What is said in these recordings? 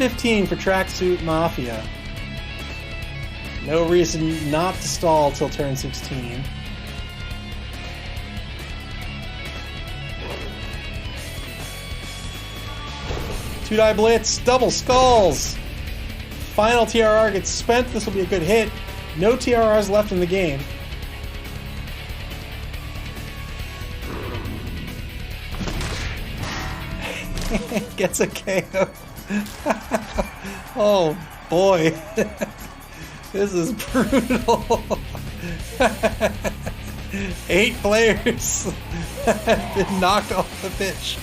15 for Tracksuit Mafia. No reason not to stall till turn 16. Two-die blitz, double skulls. Final TRR gets spent. This will be a good hit. No TRRs left in the game. Gets a KO. Oh boy. This is brutal. 8 players have been knocked off the pitch.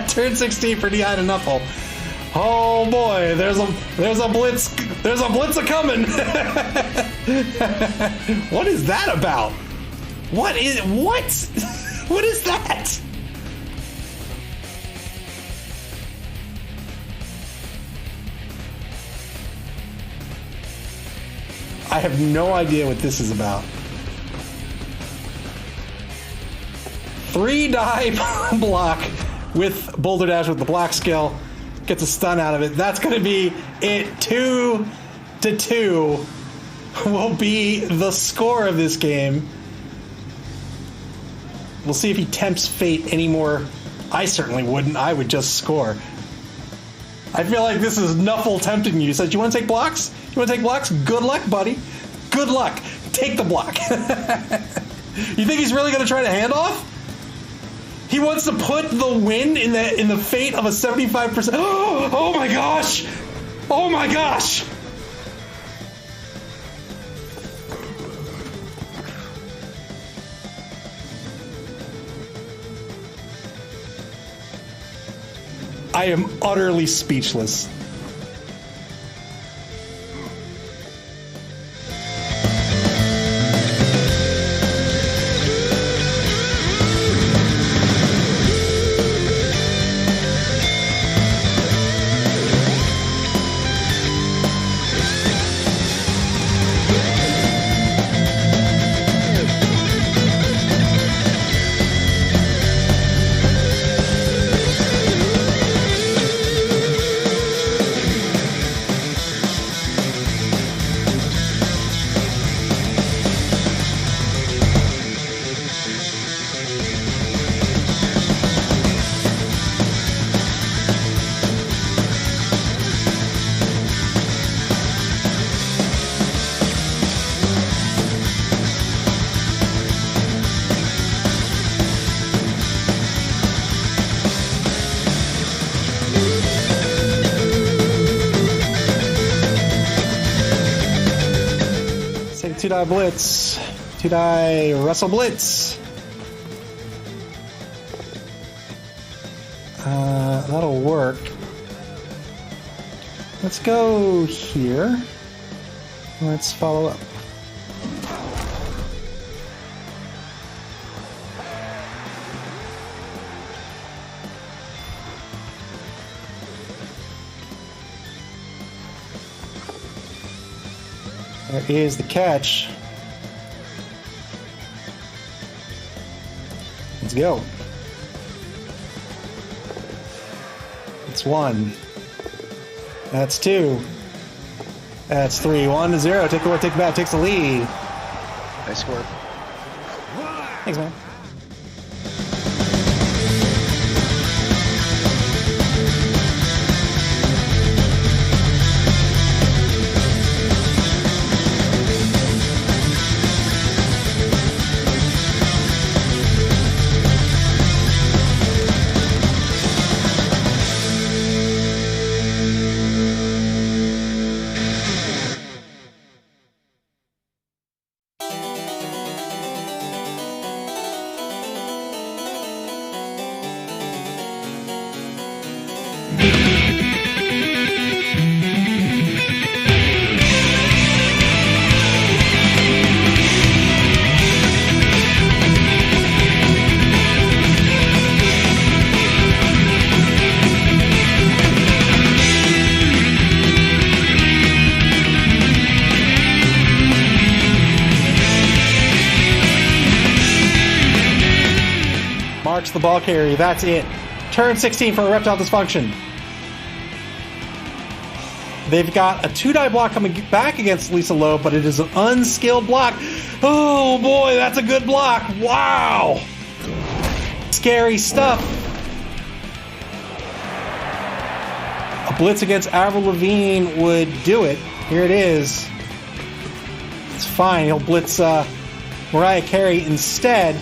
Turn 16 for DI to Knuffle. Oh boy, there's a blitz a coming. What is that about? What is that? I have no idea what this is about. 3-die block with Boulder Dash with the black skill. Gets a stun out of it. That's going to be it. 2-2 will be the score of this game. We'll see if he tempts fate anymore. I certainly wouldn't. I would just score. I feel like this is Knuffle tempting you. He says, you want to take blocks? You want to take blocks? Good luck, buddy. Good luck. Take the block. You think he's really going to try to hand off? He wants to put the win in the fate of a 75%. Oh my gosh! Oh my gosh! I am utterly speechless. Two-die blitz. Two-die Russell blitz. That'll work. Let's go here. Let's follow up. There is the catch. Let's go. It's 1. That's 2. That's 3. 1-0. Take the back. Takes the lead. Nice score. Thanks, man. ball carrier. That's it. Turn 16 for Erectile Dysfunction. They've got a 2-die block coming back against Lisa Loeb, but it is an unskilled block. Oh boy, that's a good block. Wow. Scary stuff. A blitz against Avril Lavigne would do it. Here it is. It's fine. He'll blitz Mariah Carey instead,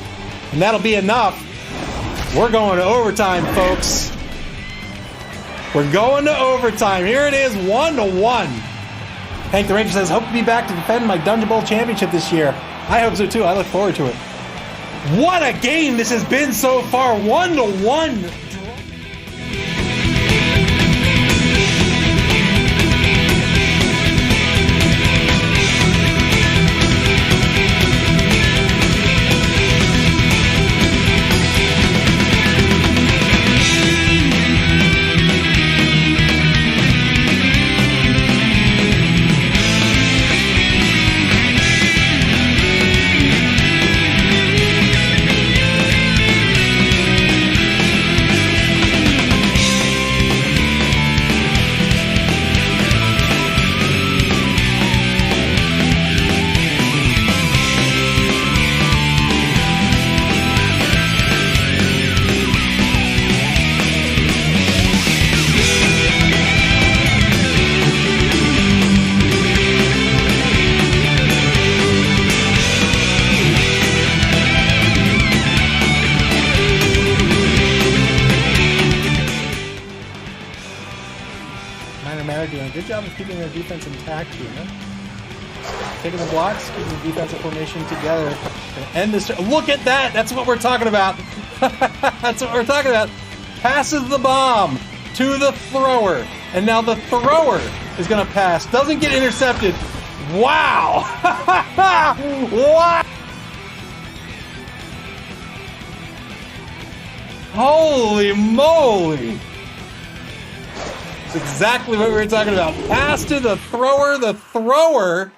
and that'll be enough. We're going to overtime, folks. We're going to overtime. Here it is, 1-1. Hank the Ranger says, hope to be back to defend my Dungeon Bowl championship this year. I hope so too. I look forward to it. What a game this has been so far. 1-1. Good job of keeping their defense intact here. Taking the blocks, keeping the defensive formation together. End this. Look at that! That's what we're talking about. That's what we're talking about. Passes the bomb to the thrower, and now the thrower is going to pass. Doesn't get intercepted. Wow! What? Holy moly! That's exactly what we were talking about. Pass to the thrower. The thrower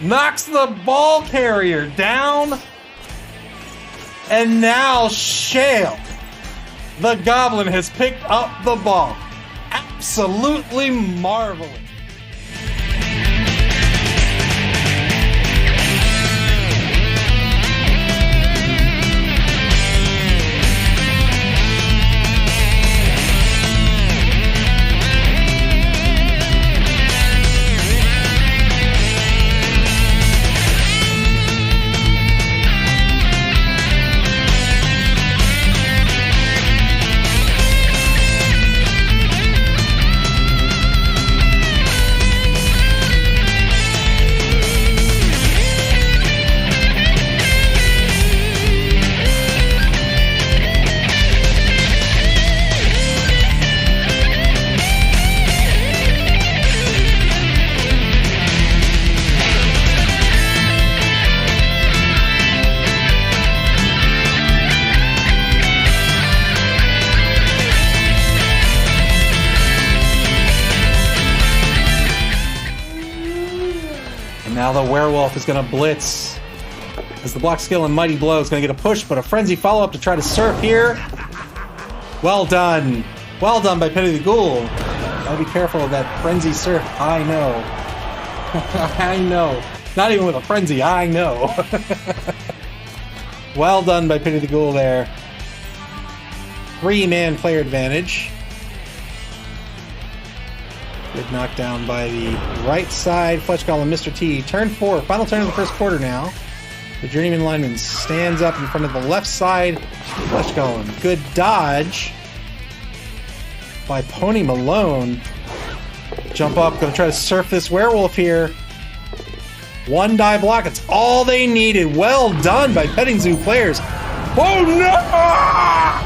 knocks the ball carrier down. And now Shale, the Goblin, has picked up the ball. Absolutely marvelous. Now the werewolf is going to blitz as the block skill and mighty blow is going to get a push, but a frenzy follow-up to try to surf here. Well done. Well done by Petty the Ghoul. Gotta be careful of that frenzy surf. I know. I know. Not even with a frenzy. I know. Well done by Petty the Ghoul there. 3-man player advantage. Good knockdown by the right side. Fletch Golem, Mr. T. Turn 4. Final turn of the first quarter now. The Journeyman lineman stands up in front of the left side. Fletch Golem. Good dodge by Pony Malone. Jump up. Going to try to surf this werewolf here. 1-die block. It's all they needed. Well done by Petting Zoo players. Oh no! Ah!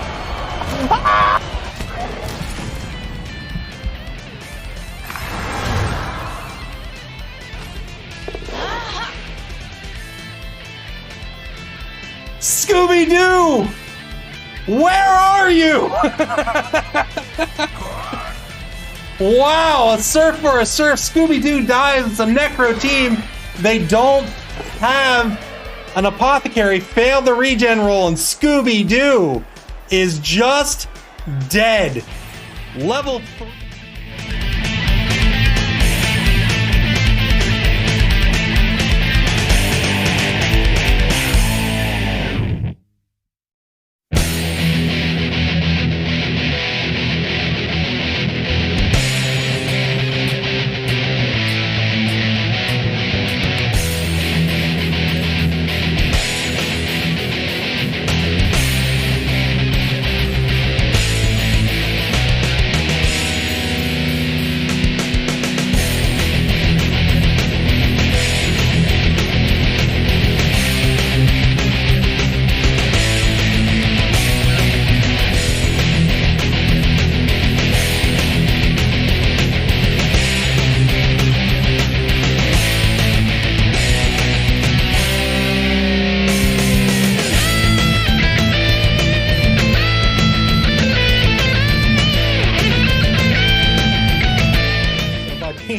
Scooby-Doo! Where are you? Wow, a surf for a surf. Scooby-Doo dies. It's a Necro team. They don't have An apothecary failed the regen roll, and Scooby-Doo is just dead. Level 3.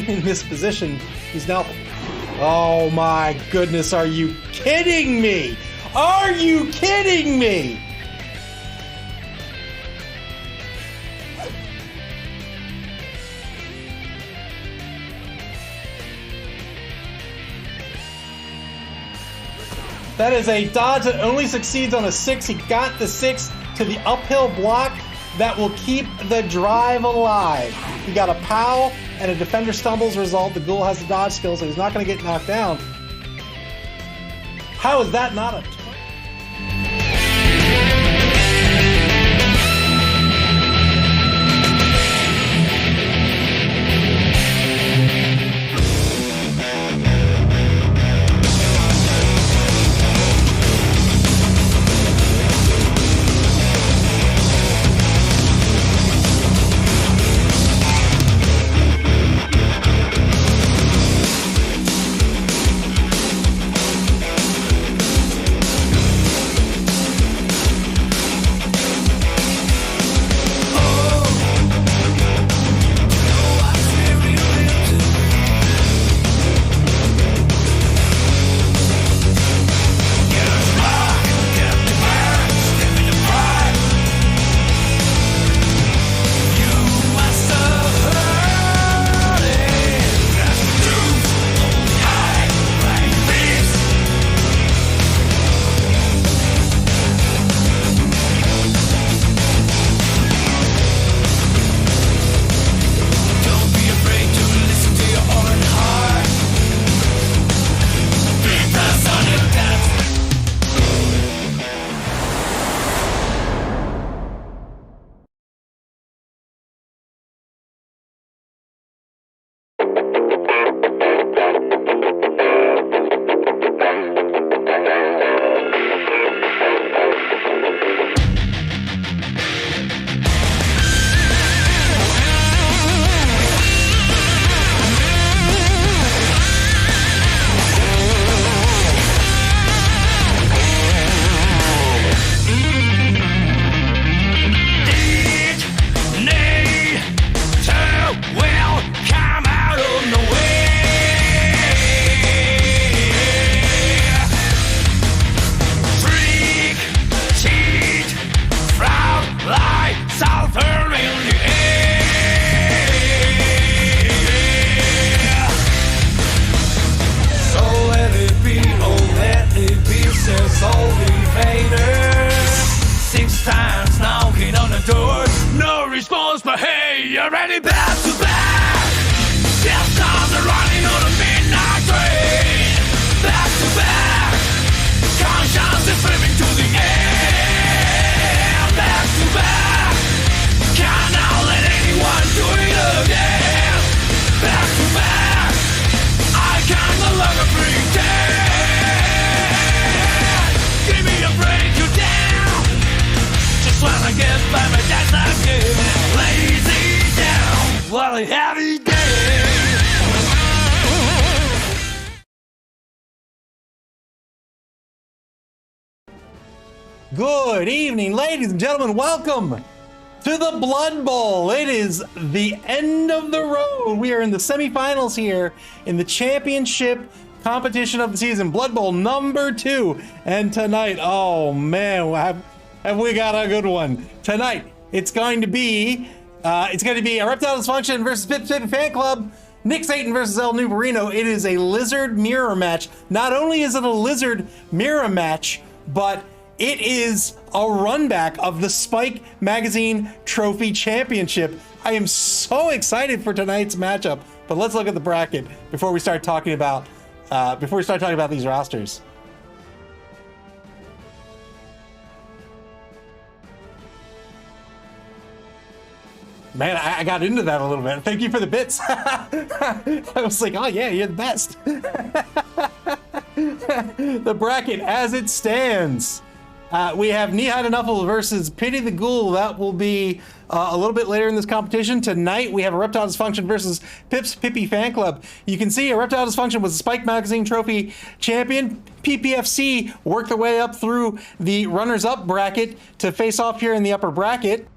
In this position, he's now... Oh my goodness, are you kidding me? Are you kidding me? That is a dodge that only succeeds on a 6. He got the 6 to the uphill block that will keep the drive alive. He got a POW and a defender stumbles result. The ghoul has the dodge skill, so he's not going to get knocked down. How is that not a... Good evening, ladies and gentlemen. Welcome to the Blood Bowl. It is the end of the road. We are in the semifinals here in the championship competition of the season, Blood Bowl number 2. And tonight, oh man, have we got a good one. Tonight, it's going to be Erectile Dysfunction versus Pips Pippy Fan Club, Nick Satan versus El Nubarino. It is a Lizard mirror match. Not only is it a Lizard mirror match, but it is a run back of the Spike Magazine Trophy Championship. I am so excited for tonight's matchup, but let's look at the bracket before we start talking about these rosters. Man, I got into that a little bit. Thank you for the bits. I was like, oh yeah, you're the best. The bracket as it stands. We have Knee High to Knuckle versus Pity the Ghoul. That will be a little bit later in this competition. Tonight, we have Erectile Dysfunction versus Pips Pippy Fan Club. You can see Erectile Dysfunction was the Spike Magazine Trophy champion. PPFC worked their way up through the runners-up bracket to face off here in the upper bracket.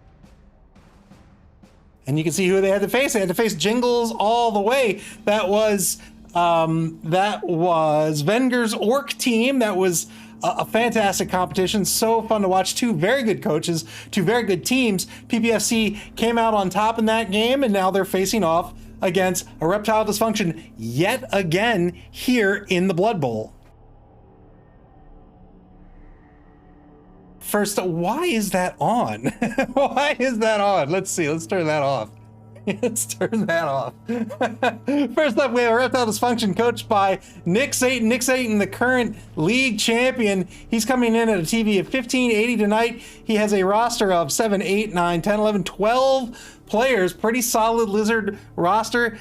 And you can see who they had to face. They had to face Jingles all the way. That was Venger's Orc team. That was a fantastic competition. So fun to watch. Two very good coaches, two very good teams. PPFC came out on top in that game, and now they're facing off against Erectile Dysfunction yet again here in the Blood Bowl. First, why is that on? Why is that on? Let's see. Let's turn that off. Let's turn that off. First up, we have Erectile Dysfunction coached by Nick Satan. Nick Satan, the current league champion. He's coming in at a TV of 1580 tonight. He has a roster of 7, 8, 9, 10, 11, 12 players. Pretty solid Lizard roster.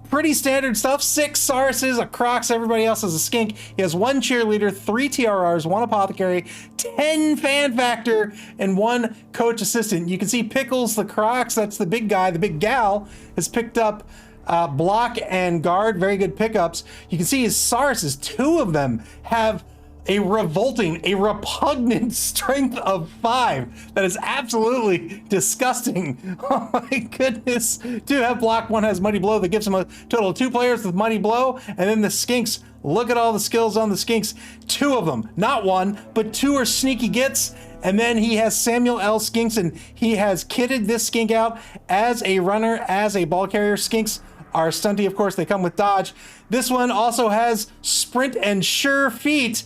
Pretty standard stuff. 6 Sauruses, a Crocs, everybody else is a skink. He has 1 cheerleader, 3 TRRs, 1 apothecary, 10 fan factor, and 1 coach assistant. You can see Pickles, the Crocs, that's the big guy, the big gal, has picked up block and guard. Very good pickups. You can see his Sauruses, 2 of them have a repugnant strength of 5. That is absolutely disgusting. Oh my goodness. 2 have block, 1 has Mighty Blow. That gives him a total of 2 players with Mighty Blow. And then the Skinks, look at all the skills on the Skinks. 2 of them, not 1, but 2 are sneaky gets. And then he has Samuel L. Skinks, and he has kitted this skink out as a runner, as a ball carrier. Skinks are stunty, of course, they come with dodge. This one also has sprint and sure feet.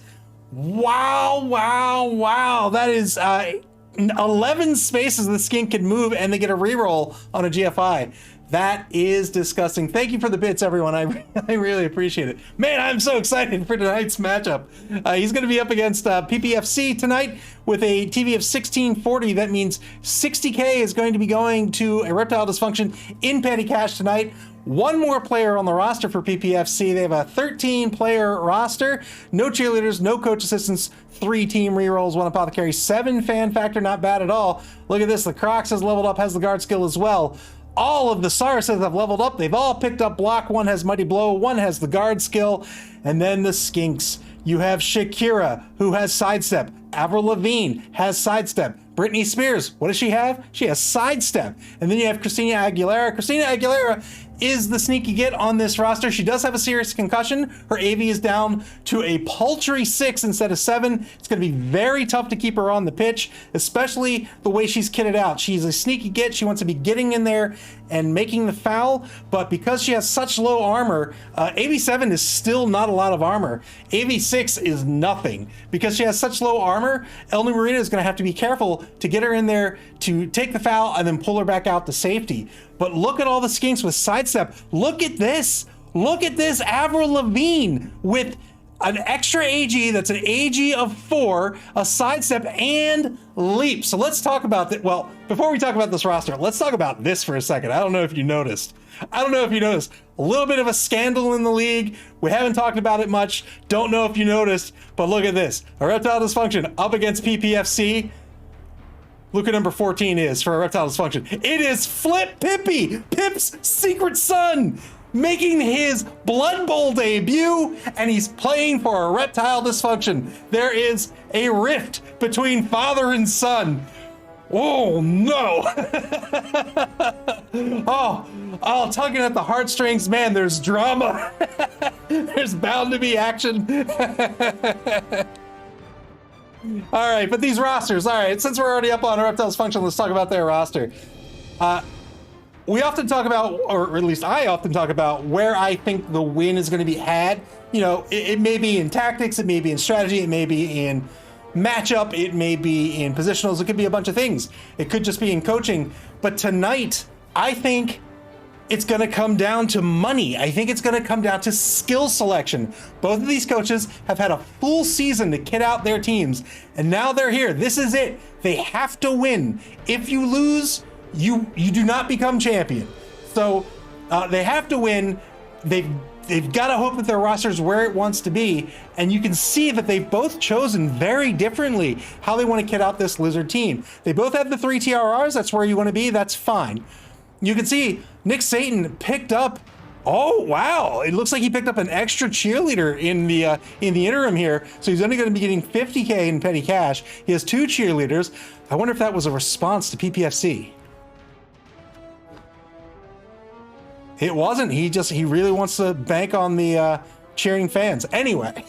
Wow, wow, wow. That is 11 spaces the skink can move, and they get a reroll on a GFI. That is disgusting. Thank you for the bits, everyone. I really appreciate it. Man, I'm so excited for tonight's matchup. He's going to be up against PPFC tonight with a TV of 1640. That means 60K is going to be going to Erectile Dysfunction in Petty Cash tonight. 1 more player on the roster for PPFC. They have a 13-player roster. No cheerleaders, no coach assistants, 3 team rerolls, 1 apothecary, 7 fan factor, not bad at all. Look at this, the Crocs has leveled up, has the guard skill as well. All of the Sauruses have leveled up. They've all picked up block. 1 has Mighty Blow, 1 has the guard skill. And then the Skinks. You have Shakira, who has sidestep. Avril Lavigne has sidestep. Britney Spears, what does she have? She has sidestep. And then you have Christina Aguilera. Christina Aguilera is the sneaky get on this roster. She does have a serious concussion. Her AV is down to a paltry 6 instead of 7. It's going to be very tough to keep her on the pitch, especially the way she's kitted out. She's a sneaky get. She wants to be getting in there and making the foul, but because she has such low armor, AV7 is still not a lot of armor. AV6 is nothing. Because she has such low armor, El Nubarino is going to have to be careful to get her in there to take the foul and then pull her back out to safety. But look at all the skinks with sidestep. Look at this. Look at this Avril Lavigne with an extra AG that's an AG of 4, a sidestep, and leap. So let's talk about that. Well, before we talk about this roster, let's talk about this for a second. I don't know if you noticed. A little bit of a scandal in the league. We haven't talked about it much. Don't know if you noticed, but look at this. Erectile Dysfunction up against PPFC. Look at number 14 is for Erectile Dysfunction. It is Flip Pippy, Pip's secret son, making his Blood Bowl debut, and he's playing for Erectile Dysfunction. There is a rift between father and son. Oh no! oh, tugging at the heartstrings, man. There's drama. There's bound to be action. All right, but these rosters. All right, since we're already up on Reptile's function, let's talk about their roster. We often talk about, or at least I often talk about, where I think the win is going to be had. You know, it may be in tactics, it may be in strategy, it may be in matchup, it may be in positionals, it could be a bunch of things. It could just be in coaching. But tonight, I think it's going to come down to money. I think it's going to come down to skill selection. Both of these coaches have had a full season to kit out their teams, and now they're here. This is it. They have to win. If you lose, you do not become champion. So they have to win. They've got to hope that their roster is where it wants to be, and you can see that they've both chosen very differently how they want to kit out this Lizard team. They both have the 3 TRRs. That's where you want to be. That's fine. You can see Nick Satan picked up, oh wow, it looks like he picked up an extra cheerleader in the interim here. So he's only going to be getting 50K in petty cash. He has 2 cheerleaders. I wonder if that was a response to PPFC. It wasn't. He really wants to bank on the cheering fans. Anyway,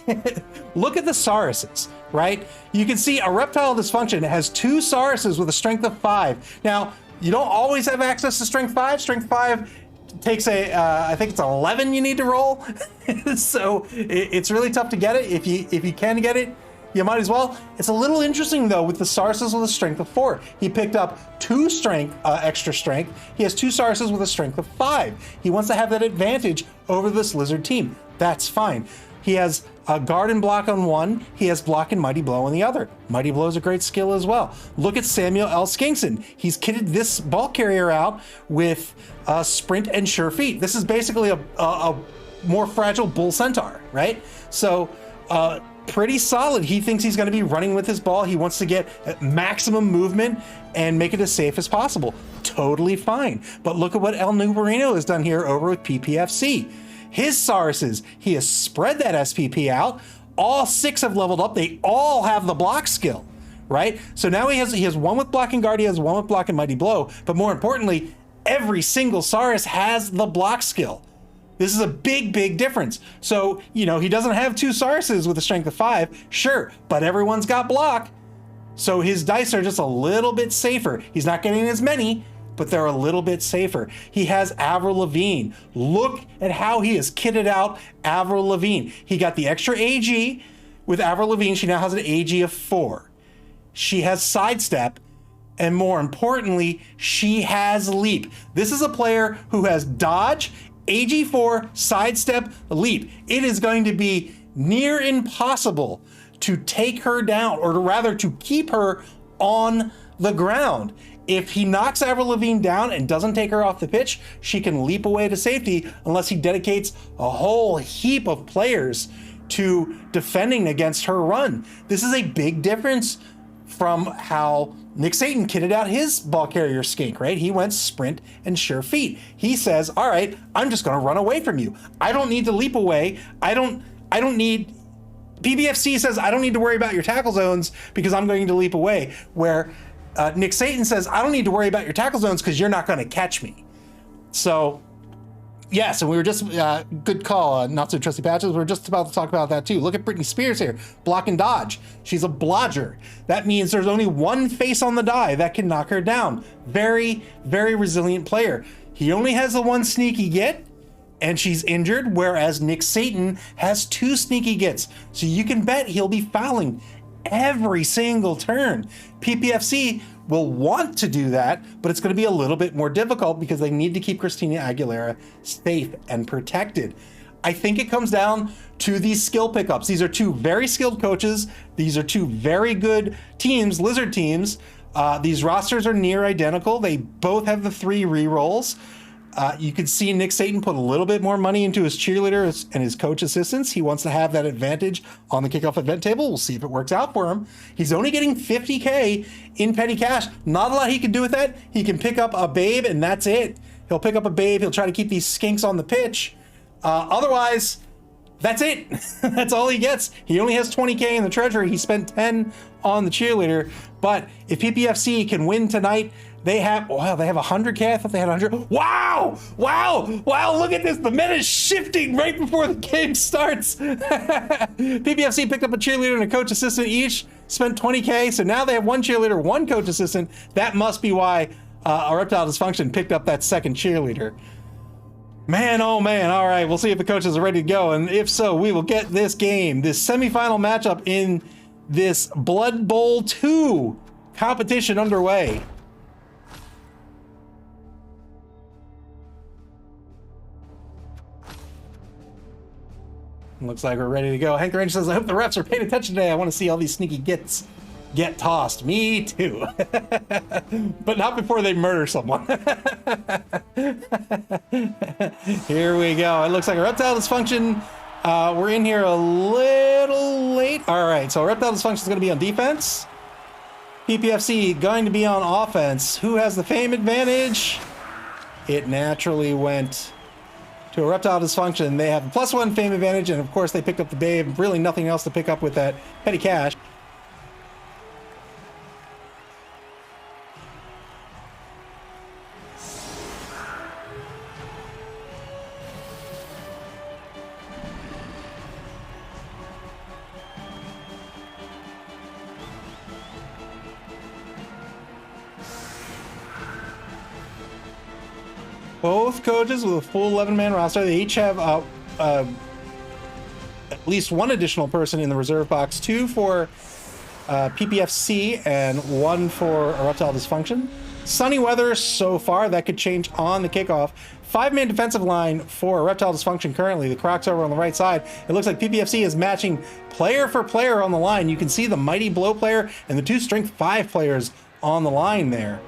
look at the Sauruses, right? You can see a Reptile Dysfunction has 2 Sauruses with a strength of 5. Now, you don't always have access to strength 5. Strength 5 takes I think it's 11 you need to roll. So it's really tough to get it. If you can get it, you might as well. It's a little interesting though with the Sauruses with a strength of 4. He picked up 2 strength, extra strength. He has 2 Sauruses with a strength of 5. He wants to have that advantage over this Lizard team. That's fine. He has a guard and block on one. He has block and mighty blow on the other. Mighty blow is a great skill as well. Look at Samuel L. Skinkson. He's kitted this ball carrier out with sprint and sure feet. This is basically a more fragile bull centaur, right? So pretty solid. He thinks he's going to be running with his ball. He wants to get maximum movement and make it as safe as possible. Totally fine. But look at what El Nubarino has done here over with PPFC. His Sauruses, he has spread that SPP out. All 6 have leveled up. They all have the block skill, right? So now he has one with block and guard, he has one with block and mighty blow, but more importantly, every single Saurus has the block skill. This is a big, big difference. So, you know, he doesn't have 2 Sauruses with a strength of 5, sure, but everyone's got block. So his dice are just a little bit safer. He's not getting as many, but they're a little bit safer. He has Avril Lavigne. Look at how he has kitted out Avril Lavigne. He got the extra AG with Avril Lavigne. She now has an AG of 4. She has sidestep, and more importantly, she has leap. This is a player who has dodge, AG4, sidestep, leap. It is going to be near impossible to take her down, or rather to keep her on the ground. If he knocks Avril Lavigne down and doesn't take her off the pitch, she can leap away to safety unless he dedicates a whole heap of players to defending against her run. This is a big difference from how Nick Satan kitted out his ball carrier skink, right? He went sprint and sure feet. He says, all right, I'm just going to run away from you. I don't need to leap away. I don't need, PBFC says, I don't need to worry about your tackle zones because I'm going to leap away. Where Nick Satan says, I don't need to worry about your tackle zones because you're not going to catch me. So, yes, and we were just, good call, not so trusty patches. We were just about to talk about that too. Look at Britney Spears here, block and dodge. She's a blodger. That means there's only one face on the die that can knock her down. Very, very resilient player. He only has the 1 sneaky get, and she's injured, whereas Nick Satan has 2 sneaky gets. So you can bet he'll be fouling every single turn. PPFC will want to do that, but it's going to be a little bit more difficult because they need to keep Christina Aguilera safe and protected. I think it comes down to these skill pickups. These are 2 very skilled coaches. These are 2 very good teams, Lizard teams. These rosters are near identical. They both have the 3 rerolls. You can see Nick Satan put a little bit more money into his cheerleader and his coach assistants. He wants to have that advantage on the kickoff event table. We'll see if it works out for him. He's only getting 50K in petty cash. Not a lot he can do with that. He can pick up a babe and that's it. He'll pick up a babe. He'll try to keep these skinks on the pitch. Otherwise, that's it. That's all he gets. He only has 20K in the treasury. He spent 10 on the cheerleader. But if PPFC can win tonight, They have, wow, they have 100K? I thought they had 100. Wow! Wow! Wow, look at this. The meta is shifting right before the game starts. PPFC picked up a cheerleader and a coach assistant each, spent 20K, so now they have one cheerleader, one coach assistant. That must be why Erectile Dysfunction picked up that second cheerleader. Man, oh man, all right, we'll see if the coaches are ready to go, and if so, we will get this game, this semifinal matchup in this Blood Bowl 2 competition underway. Looks like we're ready to go. Hank the Ranger says, I hope the refs are paying attention today. I want to see all these sneaky gets get tossed. Me too. But not before they murder someone. Here we go. It looks like Erectile Dysfunction. We're in here a little late. All right, so Erectile Dysfunction is going to be on defense. PPFC going to be on offense. Who has the fame advantage? It naturally went to Erectile Dysfunction. They have a +1 fame advantage, and of course they picked up the Babe. Really nothing else to pick up with that petty cash. Both coaches with a full 11-man roster. They each have at least one additional person in the reserve box, 2 for PPFC and 1 for Erectile Dysfunction. Sunny weather so far. That could change on the kickoff. 5-man defensive line for Erectile Dysfunction currently. The Crocs over on the right side. It looks like PPFC is matching player for player on the line. You can see the Mighty Blow player and the 2 Strength 5 players on the line there.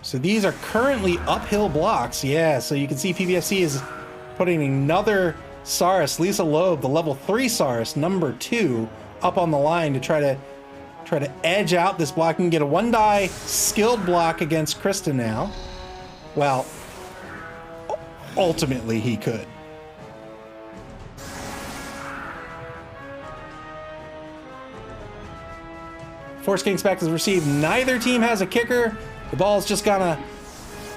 So these are currently uphill blocks. Yeah, so you can see PPFC is putting another Saurus, Lisa Loeb, the level 3 Saurus, number 2, up on the line to try to edge out this block and get a 1-die skilled block against Krista now. Well, ultimately he could. Force King Spec is received. Neither team has a kicker. The ball's just gonna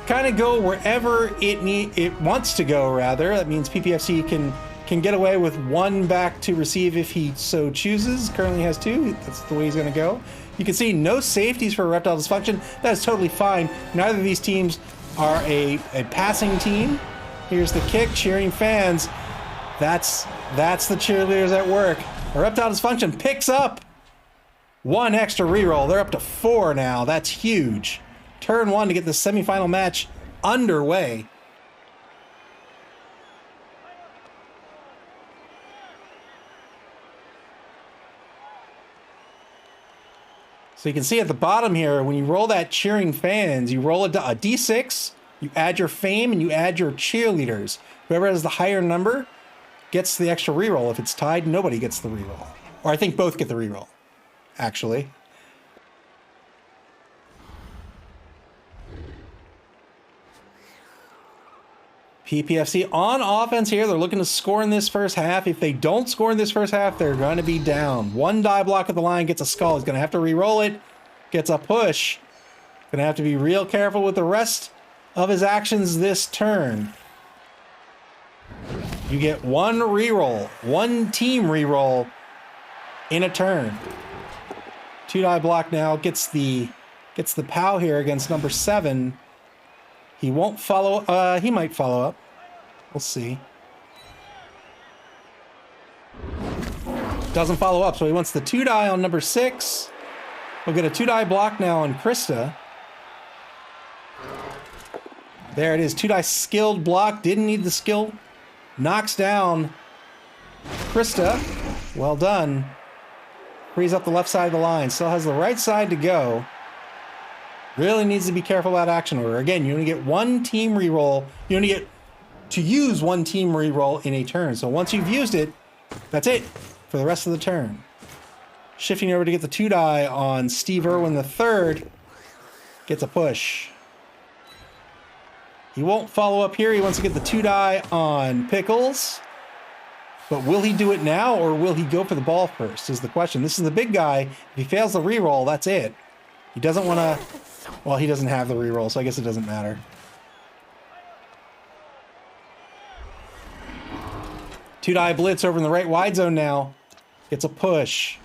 kind of go wherever it wants to go, rather. That means PPFC can get away with 1 back to receive if he so chooses. Currently has 2. That's the way he's gonna go. You can see no safeties for Erectile Dysfunction. That is totally fine. Neither of these teams are a passing team. Here's the kick, cheering fans. That's the cheerleaders at work. Erectile Dysfunction picks up 1 extra reroll. They're up to 4 now. That's huge. Turn 1 to get the semifinal match underway. So you can see at the bottom here, when you roll that cheering fans, you roll a D6, you add your fame, and you add your cheerleaders. Whoever has the higher number gets the extra reroll. If it's tied, nobody gets the reroll. Or I think both get the reroll, actually. PPFC on offense here. They're looking to score in this first half. If they don't score in this first half, they're going to be down. 1 die block at the line, gets a skull. He's going to have to re-roll it. Gets a push. Going to have to be real careful with the rest of his actions this turn. You get 1 re-roll, 1 team re-roll in a turn. 2 die block now. Gets the POW here against number 7. He won't follow. He might follow up. We'll see. Doesn't follow up, so he wants the 2 die on number 6. We'll get a 2 die block now on Krista. There it is. 2 die skilled block. Didn't need the skill. Knocks down Krista. Well done. Frees up the left side of the line. Still has the right side to go. Really needs to be careful about action order. Again, you only get 1 team reroll. You only get to use 1 team reroll in a turn. So once you've used it, that's it for the rest of the turn. Shifting over to get the 2 die on Steve Irwin III. Gets a push. He won't follow up here. He wants to get the 2 die on Pickles. But will he do it now, or will he go for the ball first is the question. This is the big guy. If he fails the reroll, that's it. He doesn't want to... Well, he doesn't have the reroll, so I guess it doesn't matter. Two-die blitz over in the right wide zone now. Gets a push.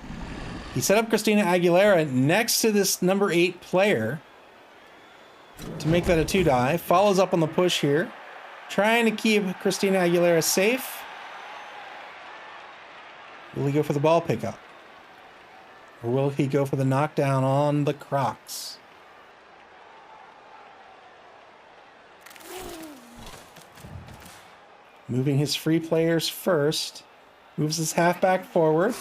He set up Christina Aguilera next to this number 8 player to make that a two-die. Follows up on the push here. Trying to keep Christina Aguilera safe. Will he go for the ball pickup? Or will he go for the knockdown on the Crocs? Moving his free players first. Moves his halfback forward.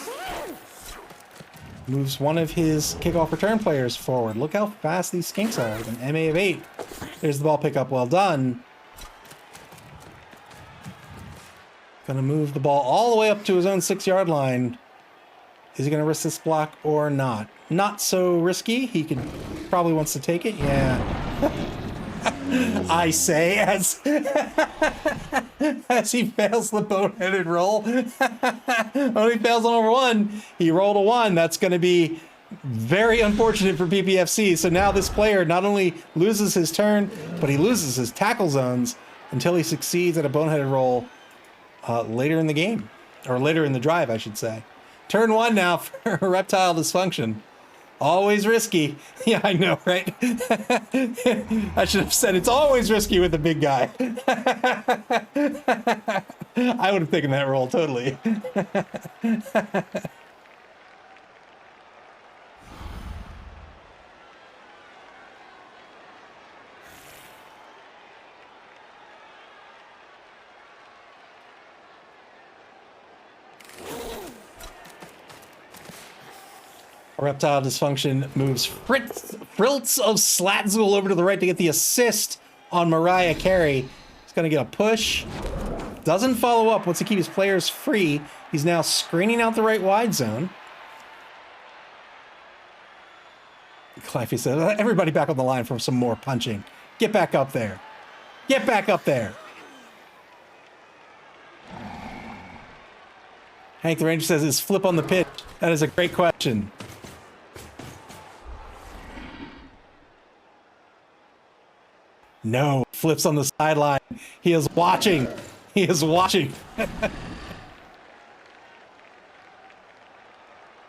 Moves one of his kickoff return players forward. Look how fast these skinks are. With an MA of 8. There's the ball pickup. Well done. Gonna move the ball all the way up to his own 6-yard line. Is he gonna risk this block or not? Not so risky. He could probably wants to take it. Yeah. I say as as he fails the boneheaded roll. When he fails on over 1, he rolled a 1. That's going to be very unfortunate for PPFC. So now this player not only loses his turn, but he loses his tackle zones until he succeeds at a boneheaded roll later in the game, or later in the drive, I should say. Turn 1 now for Reptile Dysfunction. Always risky. Yeah, I know, right? I should have said it's always risky with the big guy. I would have taken that role, totally. Reptile Dysfunction moves Friltz of Slatzool over to the right to get the assist on Mariah Carey. He's going to get a push. Doesn't follow up. Wants to keep his players free. He's now screening out the right wide zone. Clifey says, everybody back on the line for some more punching. Get back up there. Get back up there. Hank the Ranger says, is flip on the pitch? That is a great question. No, flips on the sideline. He is watching. He is watching.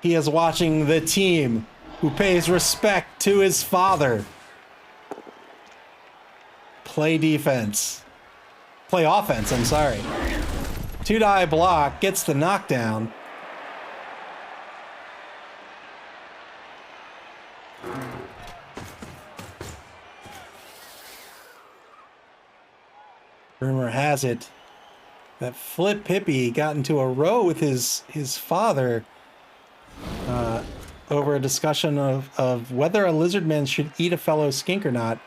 He is watching the team who pays respect to his father play defense. Play offense, I'm sorry. Two-die block, gets the knockdown. Rumor has it that Flip Hippie got into a row with his father over a discussion of whether a lizardman should eat a fellow skink or not.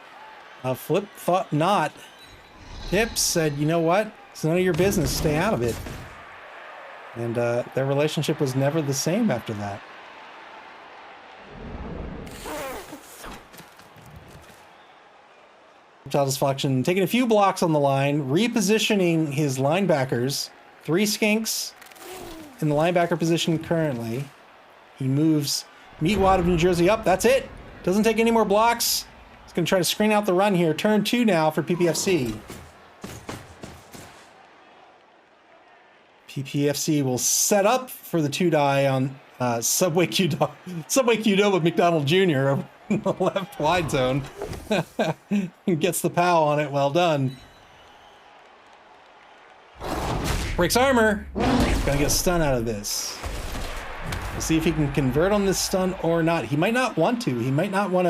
Flip thought not. Hip said, you know what? It's none of your business. Stay out of it. And their relationship was never the same after that. Child Dysfunction taking a few blocks on the line, repositioning his linebackers. 3 skinks in the linebacker position currently. He moves Meatwad of New Jersey up. That's it. Doesn't take any more blocks. He's going to try to screen out the run here. Turn 2 now for PPFC. PPFC will set up for the 2-die on Subway Qdoba with McDonald Jr. over in the left wide zone. Gets the POW on it. Well done. Breaks armor. Gonna get a stun out of this. We'll see if he can convert on this stun or not. He might not want to. He might not want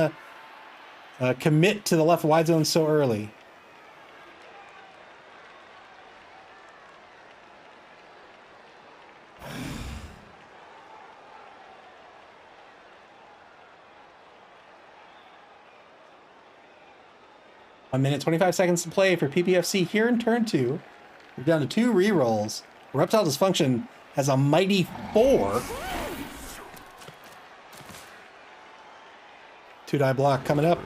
to commit to the left wide zone so early. A minute, 25 seconds to play for PPFC here in turn 2. We're down to 2 rerolls. Reptile Dysfunction has a mighty 4. 2-die block coming up.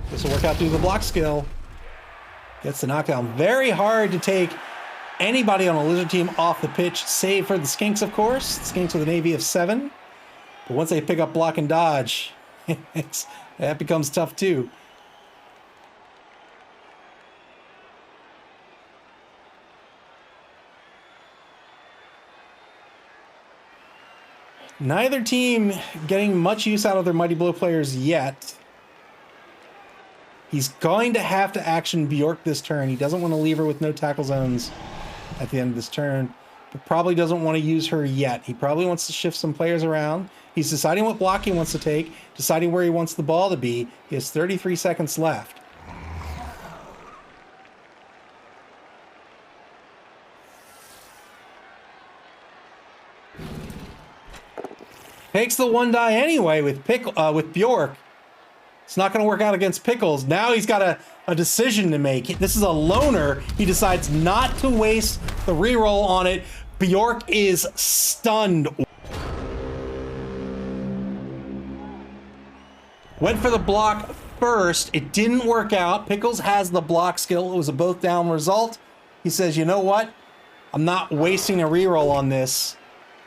This will work out through the block skill. Gets the knockdown. Very hard to take anybody on a Lizard team off the pitch, save for the Skinks, of course. The Skinks with an AV of 7. But once they pick up block and dodge, that becomes tough too. Neither team getting much use out of their Mighty Blow players yet. He's going to have to action Bjork this turn. He doesn't want to leave her with no tackle zones at the end of this turn, but probably doesn't want to use her yet. He probably wants to shift some players around. He's deciding what block he wants to take, deciding where he wants the ball to be. He has 33 seconds left. Takes the 1 die anyway with Bjork. It's not going to work out against Pickles. Now he's got a decision to make. This is a loner. He decides not to waste the reroll on it. Bjork is stunned. Went for the block first. It didn't work out. Pickles has the block skill. It was a both down result. He says, you know what? I'm not wasting a reroll on this.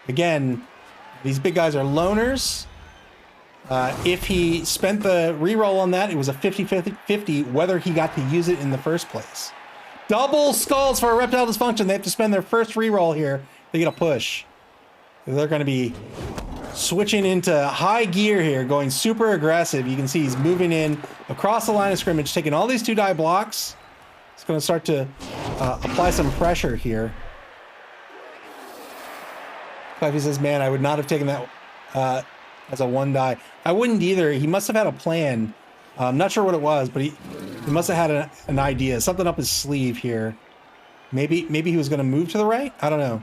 Again, these big guys are loners. If he spent the reroll on that, it was a 50-50 whether he got to use it in the first place. Double skulls for erectile dysfunction. They have to spend their first reroll here. They get a push. They're going to be switching into high gear here, going super aggressive. You can see he's moving in across the line of scrimmage, taking all these 2 die blocks. It's going to start to apply some pressure here. He says, man, I would not have taken that as a 1 die. I wouldn't either. He must have had a plan. I'm not sure what it was, but he must have had an idea. Something up his sleeve here. Maybe he was going to move to the right? I don't know.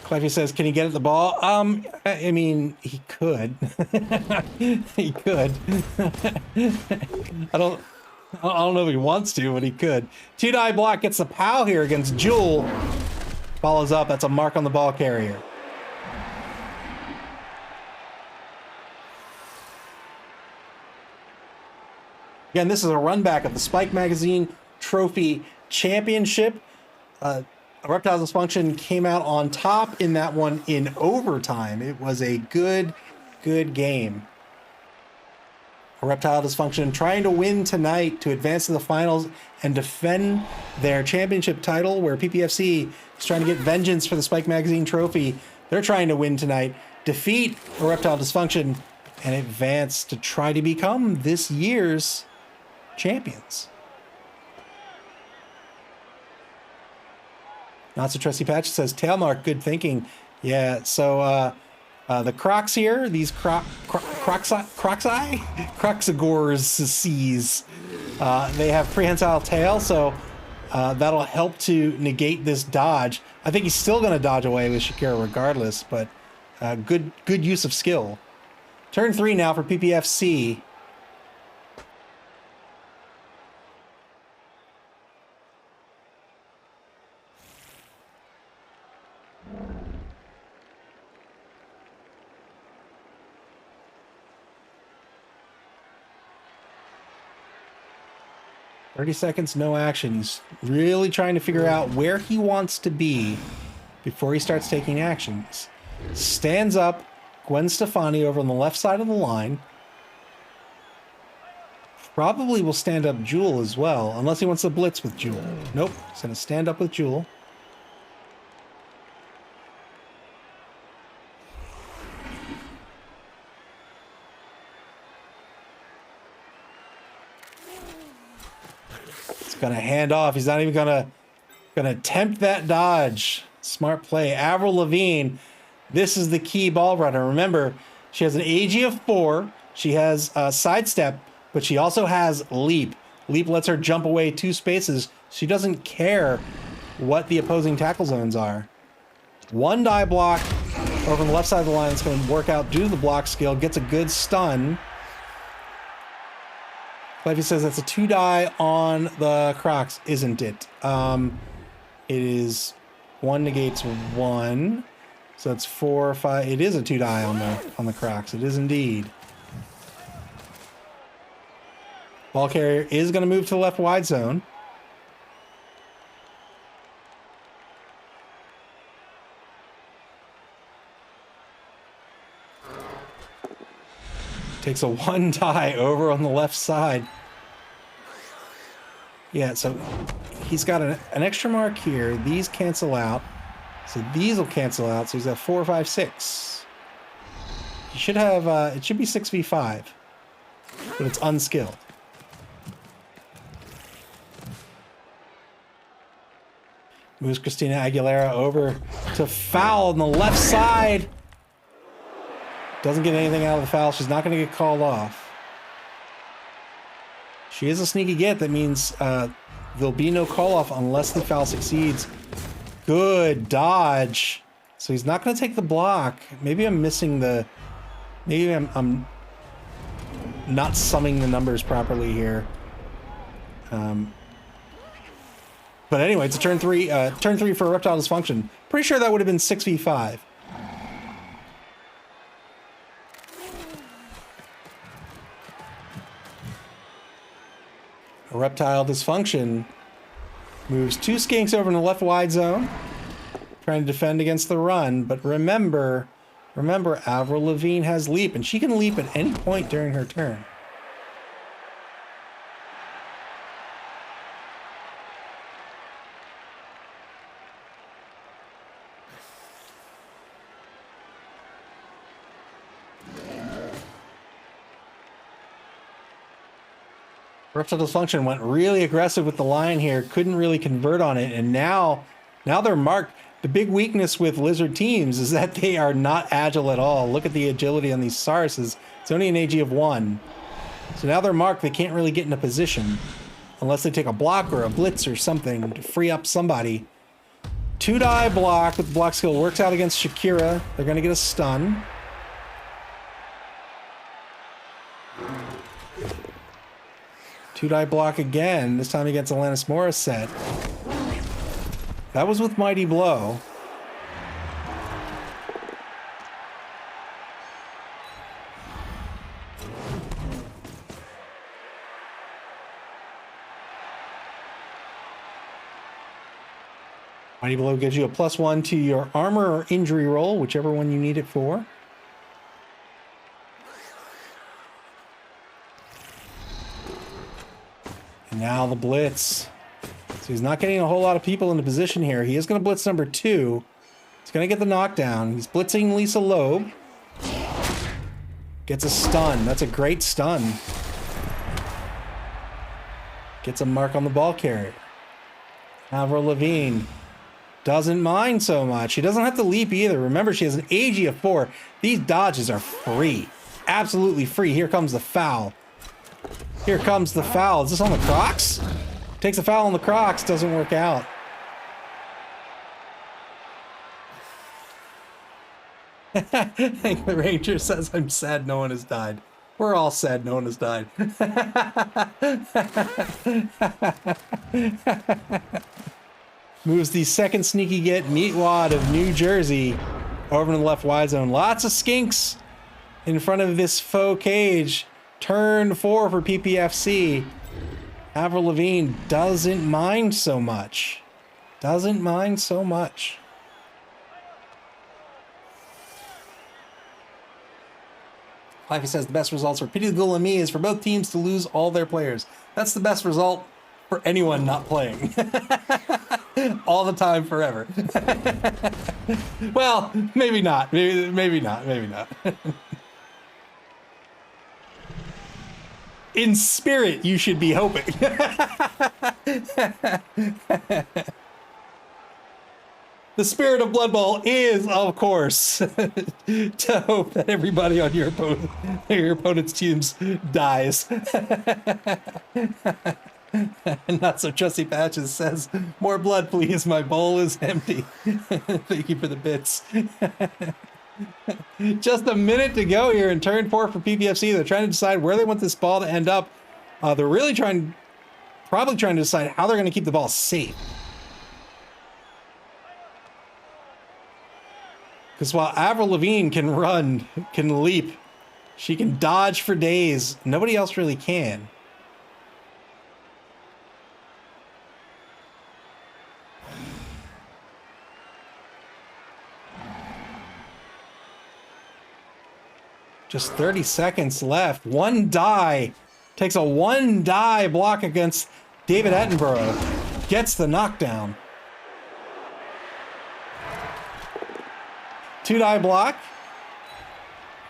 Cleffy says, can he get at the ball? I mean, he could. He could. I don't know if he wants to, but he could. 2 die block gets the POW here against Jewel. Follows up. That's a mark on the ball carrier. Again, this is a run back of the Spike Magazine Trophy Championship. Erectile Dysfunction came out on top in that one in overtime. It was a good game. Erectile Dysfunction trying to win tonight to advance to the finals and defend their championship title, where PPFC is trying to get vengeance for the Spike Magazine Trophy. They're trying to win tonight, defeat Erectile Dysfunction, and advance to try to become this year's champions. Not so trusty patch says Tailmark, good thinking. Yeah, so the Crocs here, these Croxagores, they have prehensile tail, so that'll help to negate this dodge. I think he's still going to dodge away with Shakira regardless, but good use of skill. Turn 3 now for PPFC. "30 seconds, no action." He's really trying to figure out where he wants to be before he starts taking actions. Stands up Gwen Stefani over on the left side of the line. Probably will stand up Jewel as well, unless he wants to blitz with Jewel. Nope, he's going to stand up with Jewel. Gonna hand off. He's not even gonna attempt that dodge. Smart play. Avril Lavigne, this is the key ball runner. Remember, she has an AG of 4. She has sidestep, but she also has leap. Leap lets her jump away 2 spaces. She doesn't care what the opposing tackle zones are. 1 die block over on the left side of the line. It's going to work out due to the block skill. Gets a good stun. Levy says that's a 2 die on the Crocs, isn't it? It is 1 negates 1, so it's 4 or 5. It is a 2 die on the Crocs. It is indeed. Ball carrier is going to move to the left wide zone. Takes a one tie over on the left side. Yeah, so he's got an extra mark here. These cancel out. So these will cancel out. So he's got 4, 5, 6. He should have, it should be 6v5. But it's unskilled. Moves Christina Aguilera over to foul on the left side. Doesn't get anything out of the foul. She's not going to get called off. She is a sneaky get. That means there'll be no call off unless the foul succeeds. Good dodge. So he's not going to take the block. Maybe I'm missing the... Maybe I'm not summing the numbers properly here. But anyway, it's a turn three for erectile dysfunction. Pretty sure that would have been 6v5. Erectile dysfunction moves 2 skinks over in the left wide zone, trying to defend against the run. But remember, Avril Lavigne has leap, and she can leap at any point during her turn. Erectile dysfunction went really aggressive with the line here, couldn't really convert on it, and now they're marked. The big weakness with Lizard teams is that they are not agile at all. Look at the agility on these Sarses. It's only an AG of 1. So now they're marked. They can't really get in a position unless they take a block or a blitz or something to free up somebody. 2-die block with the block skill works out against Shakira. They're going to get a stun. Two-die block again, this time against Alanis Morissette. That was with Mighty Blow. Mighty Blow gives you a +1 to your armor or injury roll, whichever one you need it for. And now the blitz. So he's not getting a whole lot of people into position here. He is going to blitz number 2. He's going to get the knockdown. He's blitzing Lisa Loeb. Gets a stun. That's a great stun. Gets a mark on the ball carrier. Avril Lavigne doesn't mind so much. She doesn't have to leap either. Remember, she has an AG of 4. These dodges are free. Absolutely free. Here comes the foul. Here comes the foul. Is this on the Crocs? Takes a foul on the Crocs. Doesn't work out. The Ranger says, I'm sad no one has died. We're all sad no one has died. Moves the second sneaky get, Meatwad of New Jersey, over in the left wide zone. Lots of skinks in front of this faux cage. Turn 4 for PPFC. Avril Lavigne doesn't mind so much. Doesn't mind so much. Lifey says the best results for Pity the Ghoul and me is for both teams to lose all their players. That's the best result for anyone not playing. All the time, forever. Well, maybe not. Maybe not. Maybe not. In spirit, you should be hoping. The spirit of Blood Bowl is, of course, to hope that everybody on your opponent's teams dies. Not so trusty Patches says, more blood, please. My bowl is empty. Thank you for the bits. Just a minute to go here in turn 4 for PPFC. They're trying to decide where they want this ball to end up. They're really probably trying to decide how they're going to keep the ball safe. Because while Avril Lavigne can run, can leap, she can dodge for days, nobody else really can. Just 30 seconds left. One die. Takes a one die block against David Attenborough. Gets the knockdown. Two die block.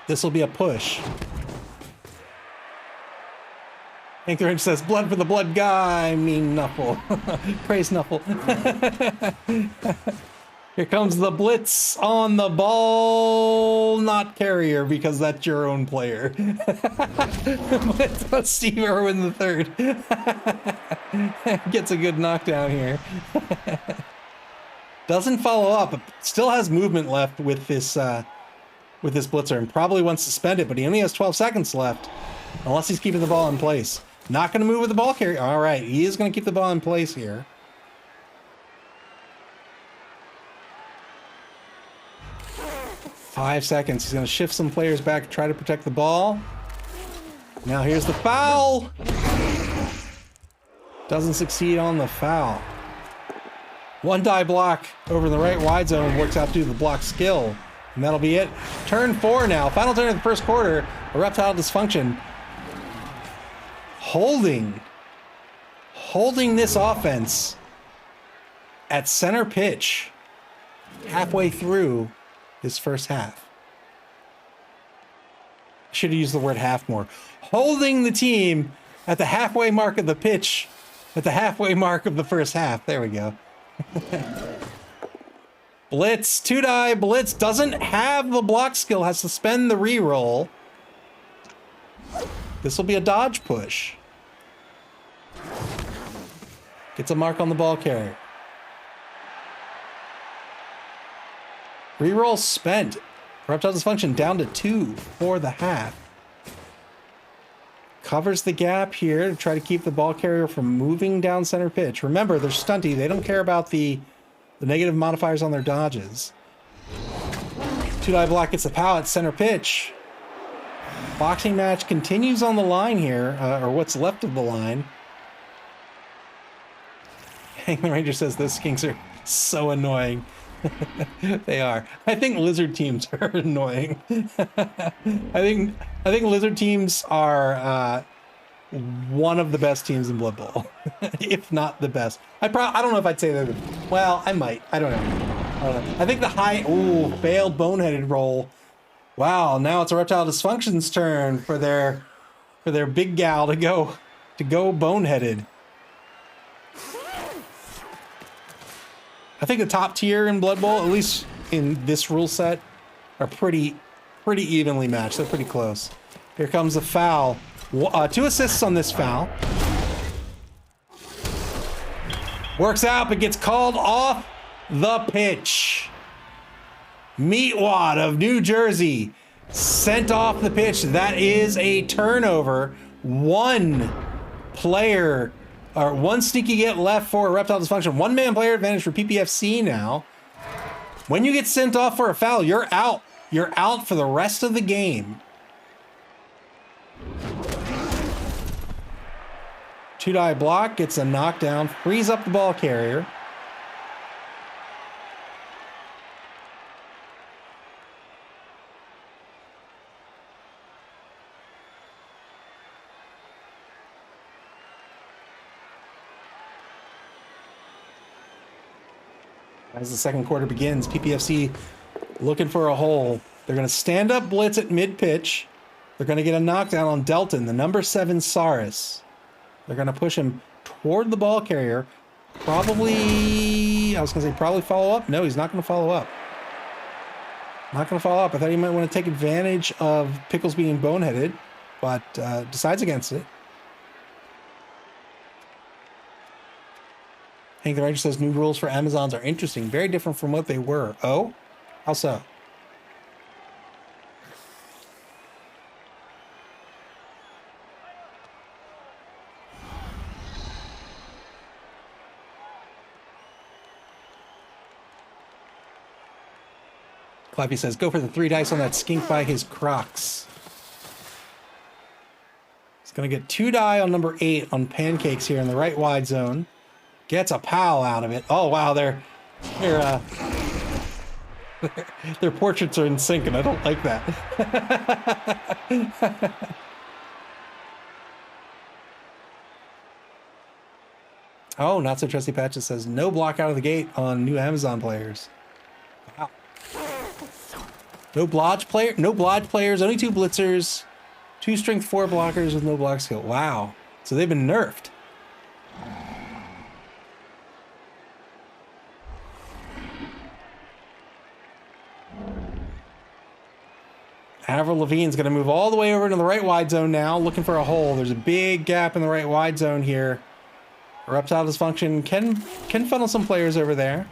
This will be a push. Hank the Ranger says, blood for the blood guy, mean Knuffle. Praise Knuffle. Here comes the blitz on the ball, not carrier, because that's your own player. Blitz on Steve Irwin the third. Gets a good knockdown here. Doesn't follow up, but still has movement left with this blitzer, and probably wants to spend it, but he only has 12 seconds left, unless he's keeping the ball in place. Not going to move with the ball carrier. All right, he is going to keep the ball in place here. Five seconds. He's going to shift some players back, try to protect the ball. Now here's the foul. Doesn't succeed on the foul. One die block over in the right wide zone works out due to the block skill. And that'll be it. Turn 4 now. Final turn of the first quarter. Erectile dysfunction. Holding this offense at center pitch halfway through this first half. Should have used the word half more. Holding the team at the halfway mark of the pitch, at the halfway mark of the first half. There we go. Blitz, two die, blitz, doesn't have the block skill, has to spend the reroll. This will be a dodge push. Gets a mark on the ball carrier. Reroll spent. Erectile dysfunction down to 2 for the half. Covers the gap here to try to keep the ball carrier from moving down center pitch. Remember, they're stunty. They don't care about the negative modifiers on their dodges. Two die block gets the pow at center pitch. Boxing match continues on the line here, or what's left of the line. Hank the Ranger says those skinks are so annoying. They are. I think lizard teams are annoying. I think lizard teams are one of the best teams in Blood Bowl, if not the best. I don't know if I'd say that. Well, I might. I don't know. I think the high failed boneheaded roll. Wow, now it's Erectile Dysfunction's turn for their big gal to go boneheaded. I think the top tier in Blood Bowl, at least in this rule set, are pretty evenly matched. They're pretty close. Here comes the foul. 2 assists on this foul. Works out, but gets called off the pitch. Meatwad of New Jersey sent off the pitch. That is a turnover. One sneaky get left for Erectile Dysfunction. One-man player advantage for PPFC now. When you get sent off for a foul, you're out. You're out for the rest of the game. Two die block, gets a knockdown, frees up the ball carrier. As the second quarter begins, PPFC looking for a hole. They're going to stand up blitz at mid-pitch. They're going to get a knockdown on Delton, the number 7 Saris. They're going to push him toward the ball carrier. Probably follow up. No, he's not going to follow up. Not going to follow up. I thought he might want to take advantage of Pickles being boneheaded, but decides against it. Hank the Ranger says new rules for Amazons are interesting, very different from what they were. Oh? How so? Clappy says, go for the 3 dice on that skink by his Crocs. He's going to get 2 die on number 8 on Pancakes here in the right wide zone. Gets a pal out of it. Oh, wow, they're Their portraits are in sync, and I don't like that. Oh, Not So Trusty Patches says no block out of the gate on new Amazon players. Wow. No blodge players, only 2 blitzers, 2 strength 4 blockers with no block skill. Wow. So they've been nerfed. Avril Lavigne's going to move all the way over to the right wide zone now, looking for a hole. There's a big gap in the right wide zone here. Reptile Dysfunction can funnel some players over there.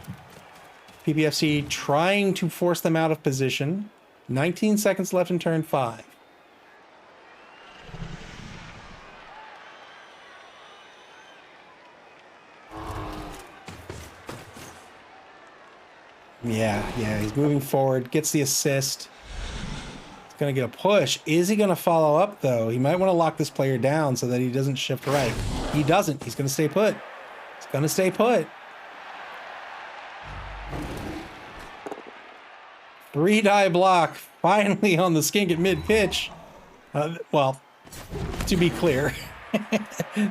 PPFC trying to force them out of position. 19 seconds left in turn 5. Yeah, he's moving forward, gets the assist. He's going to get a push. Is he going to follow up, though? He might want to lock this player down so that he doesn't shift right. He doesn't. He's going to stay put. He's going to stay put. 3-die block, finally on the skink at mid-pitch. Well, to be clear,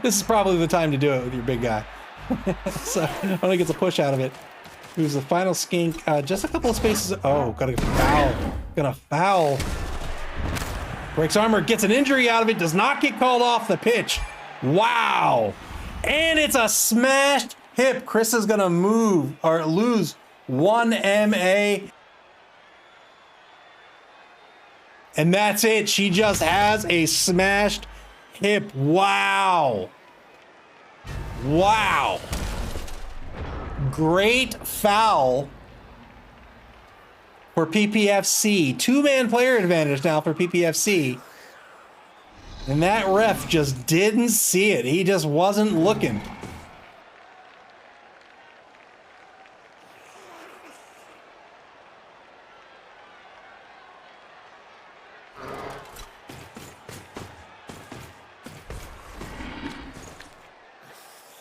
this is probably the time to do it with your big guy. So, only gets a push out of it. Who's the final skink? Just a couple of spaces. Oh, gotta foul. Gonna foul. Breaks armor, gets an injury out of it, does not get called off the pitch. Wow. And it's a smashed hip. Chris is gonna move or lose 1 MA. And that's it. She just has a smashed hip. Wow. Wow. Great foul for PPFC. 2-man player advantage now for PPFC. And that ref just didn't see it. He just wasn't looking.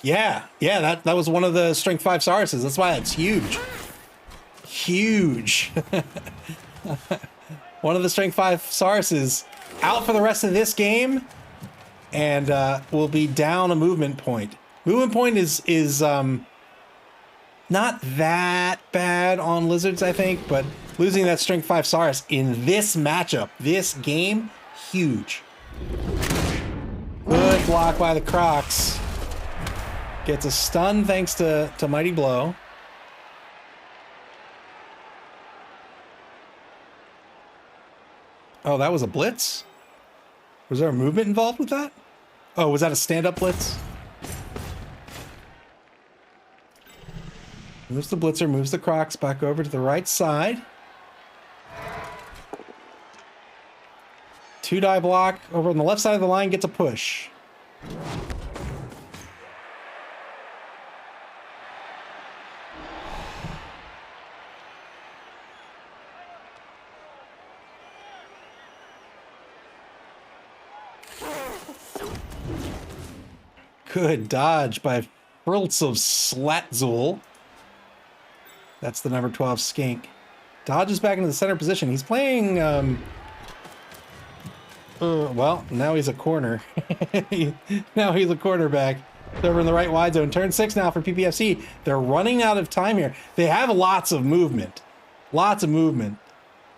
Yeah, that was one of the Strength 5 Sauruses. That's why it's huge. Huge. One of the Strength 5 Sauruses out for the rest of this game and will be down a movement point. Movement point is not that bad on Lizards, I think, but losing that Strength 5 Saurus in this matchup, this game, huge. Good block by the Crocs. Gets a stun thanks to Mighty Blow. Oh, that was a blitz? Was there a movement involved with that? Oh, was that a stand-up blitz? Moves the blitzer, moves the Crocs back over to the right side. 2-die block over on the left side of the line, gets a push. Good dodge by Friltz of Slatzul. That's the number 12 skink. Dodges back into the center position. He's playing, well, now he's a corner. Now he's a quarterback. Over in the right wide zone. Turn 6 now for PPFC. They're running out of time here. They have lots of movement. Lots of movement.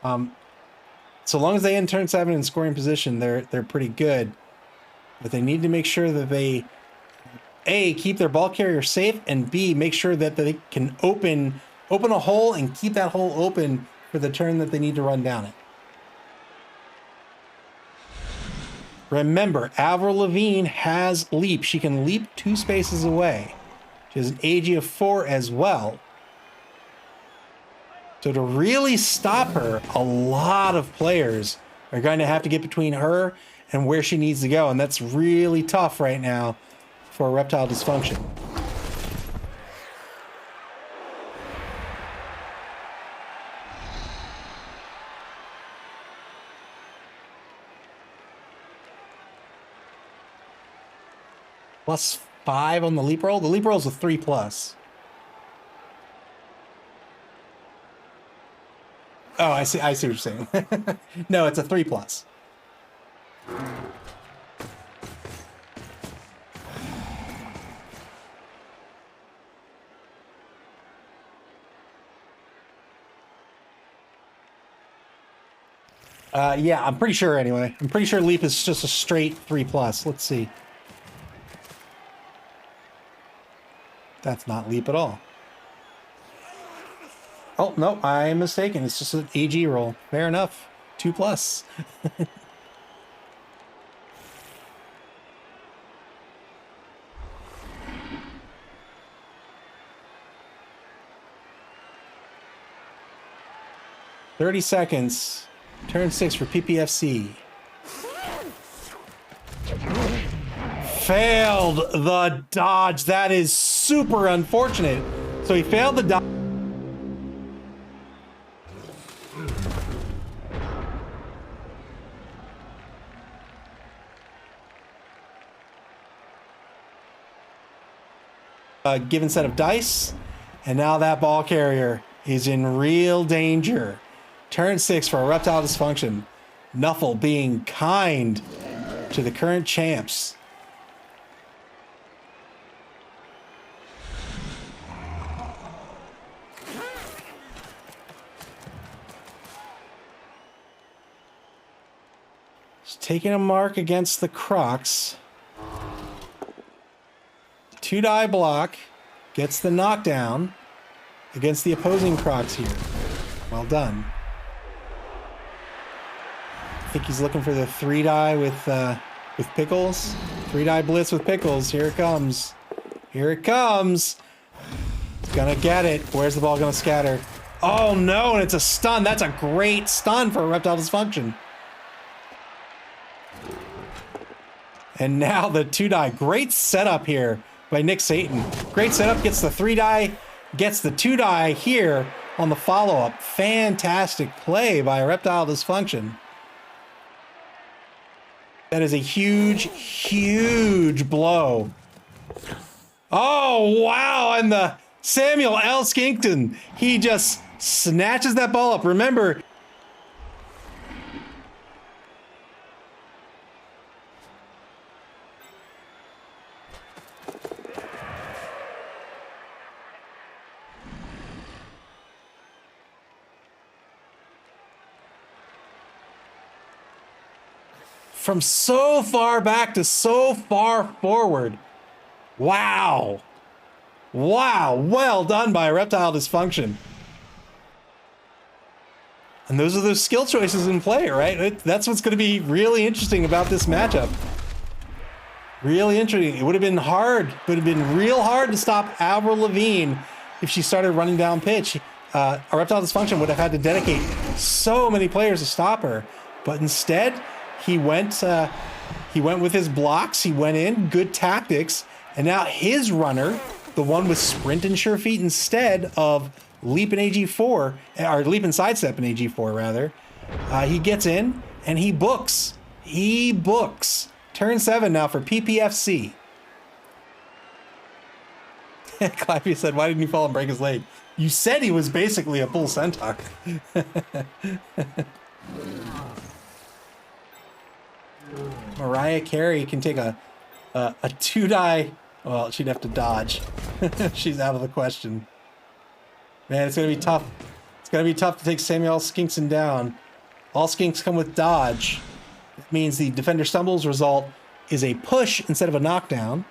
So long as they end turn 7 in scoring position, they're pretty good. But they need to make sure that they A, keep their ball carrier safe, and B, make sure that they can open a hole and keep that hole open for the turn that they need to run down it. Remember, Avril Lavigne has leap. She can leap 2 spaces away. She has an AG of 4 as well. So to really stop her, a lot of players are going to have to get between her and where she needs to go. And that's really tough right now for Reptile Dysfunction. +5 on the leap roll. The leap roll is a 3+. Oh, I see what you're saying. No, it's a 3+. Yeah, I'm pretty sure anyway. I'm pretty sure leap is just a straight 3+. Let's see. That's not leap at all. Oh, no, I'm mistaken. It's just an AG roll. Fair enough. 2+. 30 seconds. Turn 6 for PPFC. Failed the dodge. That is super unfortunate. So he failed the dodge. A given set of dice. And now that ball carrier is in real danger. Turn 6 for erectile dysfunction. Nuffle being kind to the current champs. Just taking a mark against the Crocs. 2-die block. Gets the knockdown against the opposing Crocs here. Well done. I think he's looking for the 3-die with Pickles. 3-die blitz with Pickles. Here it comes. Here it comes. It's gonna get it. Where's the ball gonna scatter? Oh no, and it's a stun. That's a great stun for erectile dysfunction. And now the 2-die. Great setup here by Nick Satan. Great setup. Gets the 3-die. Gets the 2-die here on the follow-up. Fantastic play by erectile dysfunction. That is a huge, huge blow. Oh, wow. And the Samuel L. Skinkton, he just snatches that ball up. Remember, from so far back to so far forward. Wow. Wow. Well done by erectile dysfunction. And those are those skill choices in play, right? That's what's going to be really interesting about this matchup. Really interesting. It would have been hard. It would have been real hard to stop Avril Lavigne if she started running down pitch. Erectile dysfunction would have had to dedicate so many players to stop her. But instead, he went with his blocks. He went in, good tactics, and now his runner, the one with sprint and sure feet instead of leap and AG4, or leap and sidestep and AG4 rather, he gets in and he books. He books. Turn 7 now for PPFC. Clappy said, "Why didn't he fall and break his leg?" You said he was basically a full centaur. Mariah Carey can take a 2-die. Well, she'd have to dodge. She's out of the question. Man, it's gonna be tough. It's gonna be tough to take Samuel Skinkson down. All skinks come with dodge. It means the defender stumbles result is a push instead of a knockdown.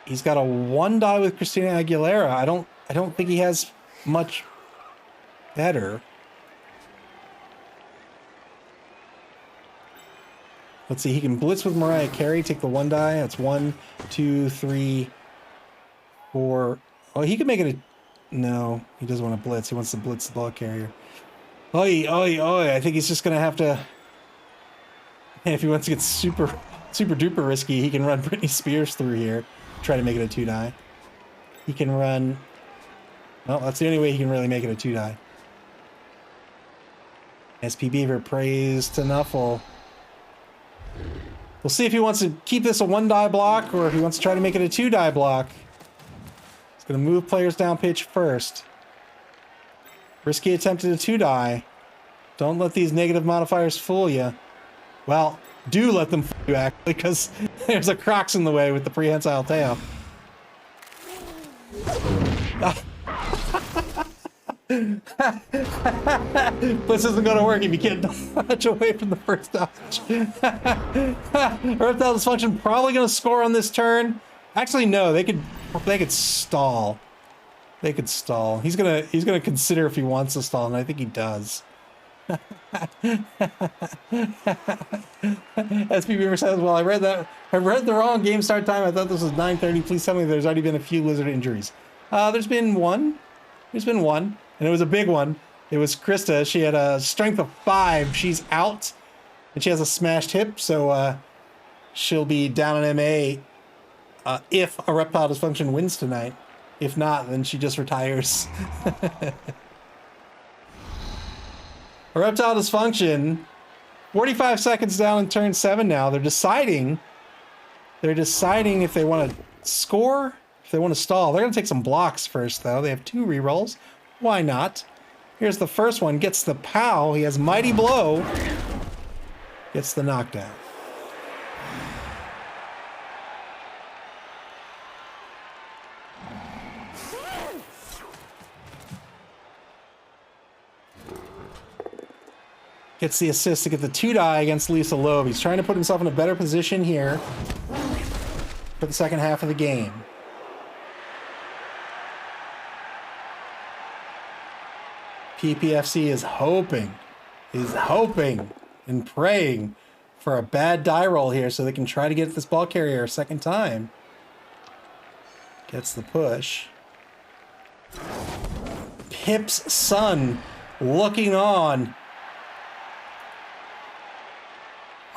He's got a 1-die with Christina Aguilera. I don't think he has much better. Let's see, he can blitz with Mariah Carey, take the 1-die. That's 1, 2, 3, 4. Oh, he could make it a... No, he doesn't want to blitz. He wants to blitz the ball carrier. Oi, oi, oi. I think he's just going to have to... If he wants to get super duper risky, he can run Britney Spears through here. Try to make it a 2-die. He can run... Well, that's the only way he can really make it a 2-die. SP Beaver prays to Nuffle. We'll see if he wants to keep this a 1-die block or if he wants to try to make it a 2-die block. He's going to move players down pitch first. Risky attempted a 2-die. Don't let these negative modifiers fool you. Well, do let them fool you, actually, because there's a Crocs in the way with the prehensile tail. This isn't going to work if you can't dodge away from the first dodge. Reptile Dysfunction probably going to score on this turn. Actually, no, they could stall. They could stall. He's gonna consider if he wants to stall, and I think he does. SP Beaver says, well, I read the wrong game start time. I thought this was 9:30. Please tell me there's already been a few lizard injuries. There's been one. There's been one, and it was a big one. It was Krista. She had a strength of 5. She's out, and she has a smashed hip, so she'll be down in MA if a Reptile Dysfunction wins tonight. If not, then she just retires. A Reptile Dysfunction, 45 seconds down in turn 7 now. They're deciding if they want to score, if they want to stall. They're going to take some blocks first, though. They have 2 rerolls. Why not? Here's the first one. Gets the POW. He has Mighty Blow. Gets the knockdown. Gets the assist to get the 2-die against Lisa Loeb. He's trying to put himself in a better position here for the second half of the game. PPFC is hoping and praying for a bad die roll here so they can try to get this ball carrier a second time. Gets the push. Pip's son looking on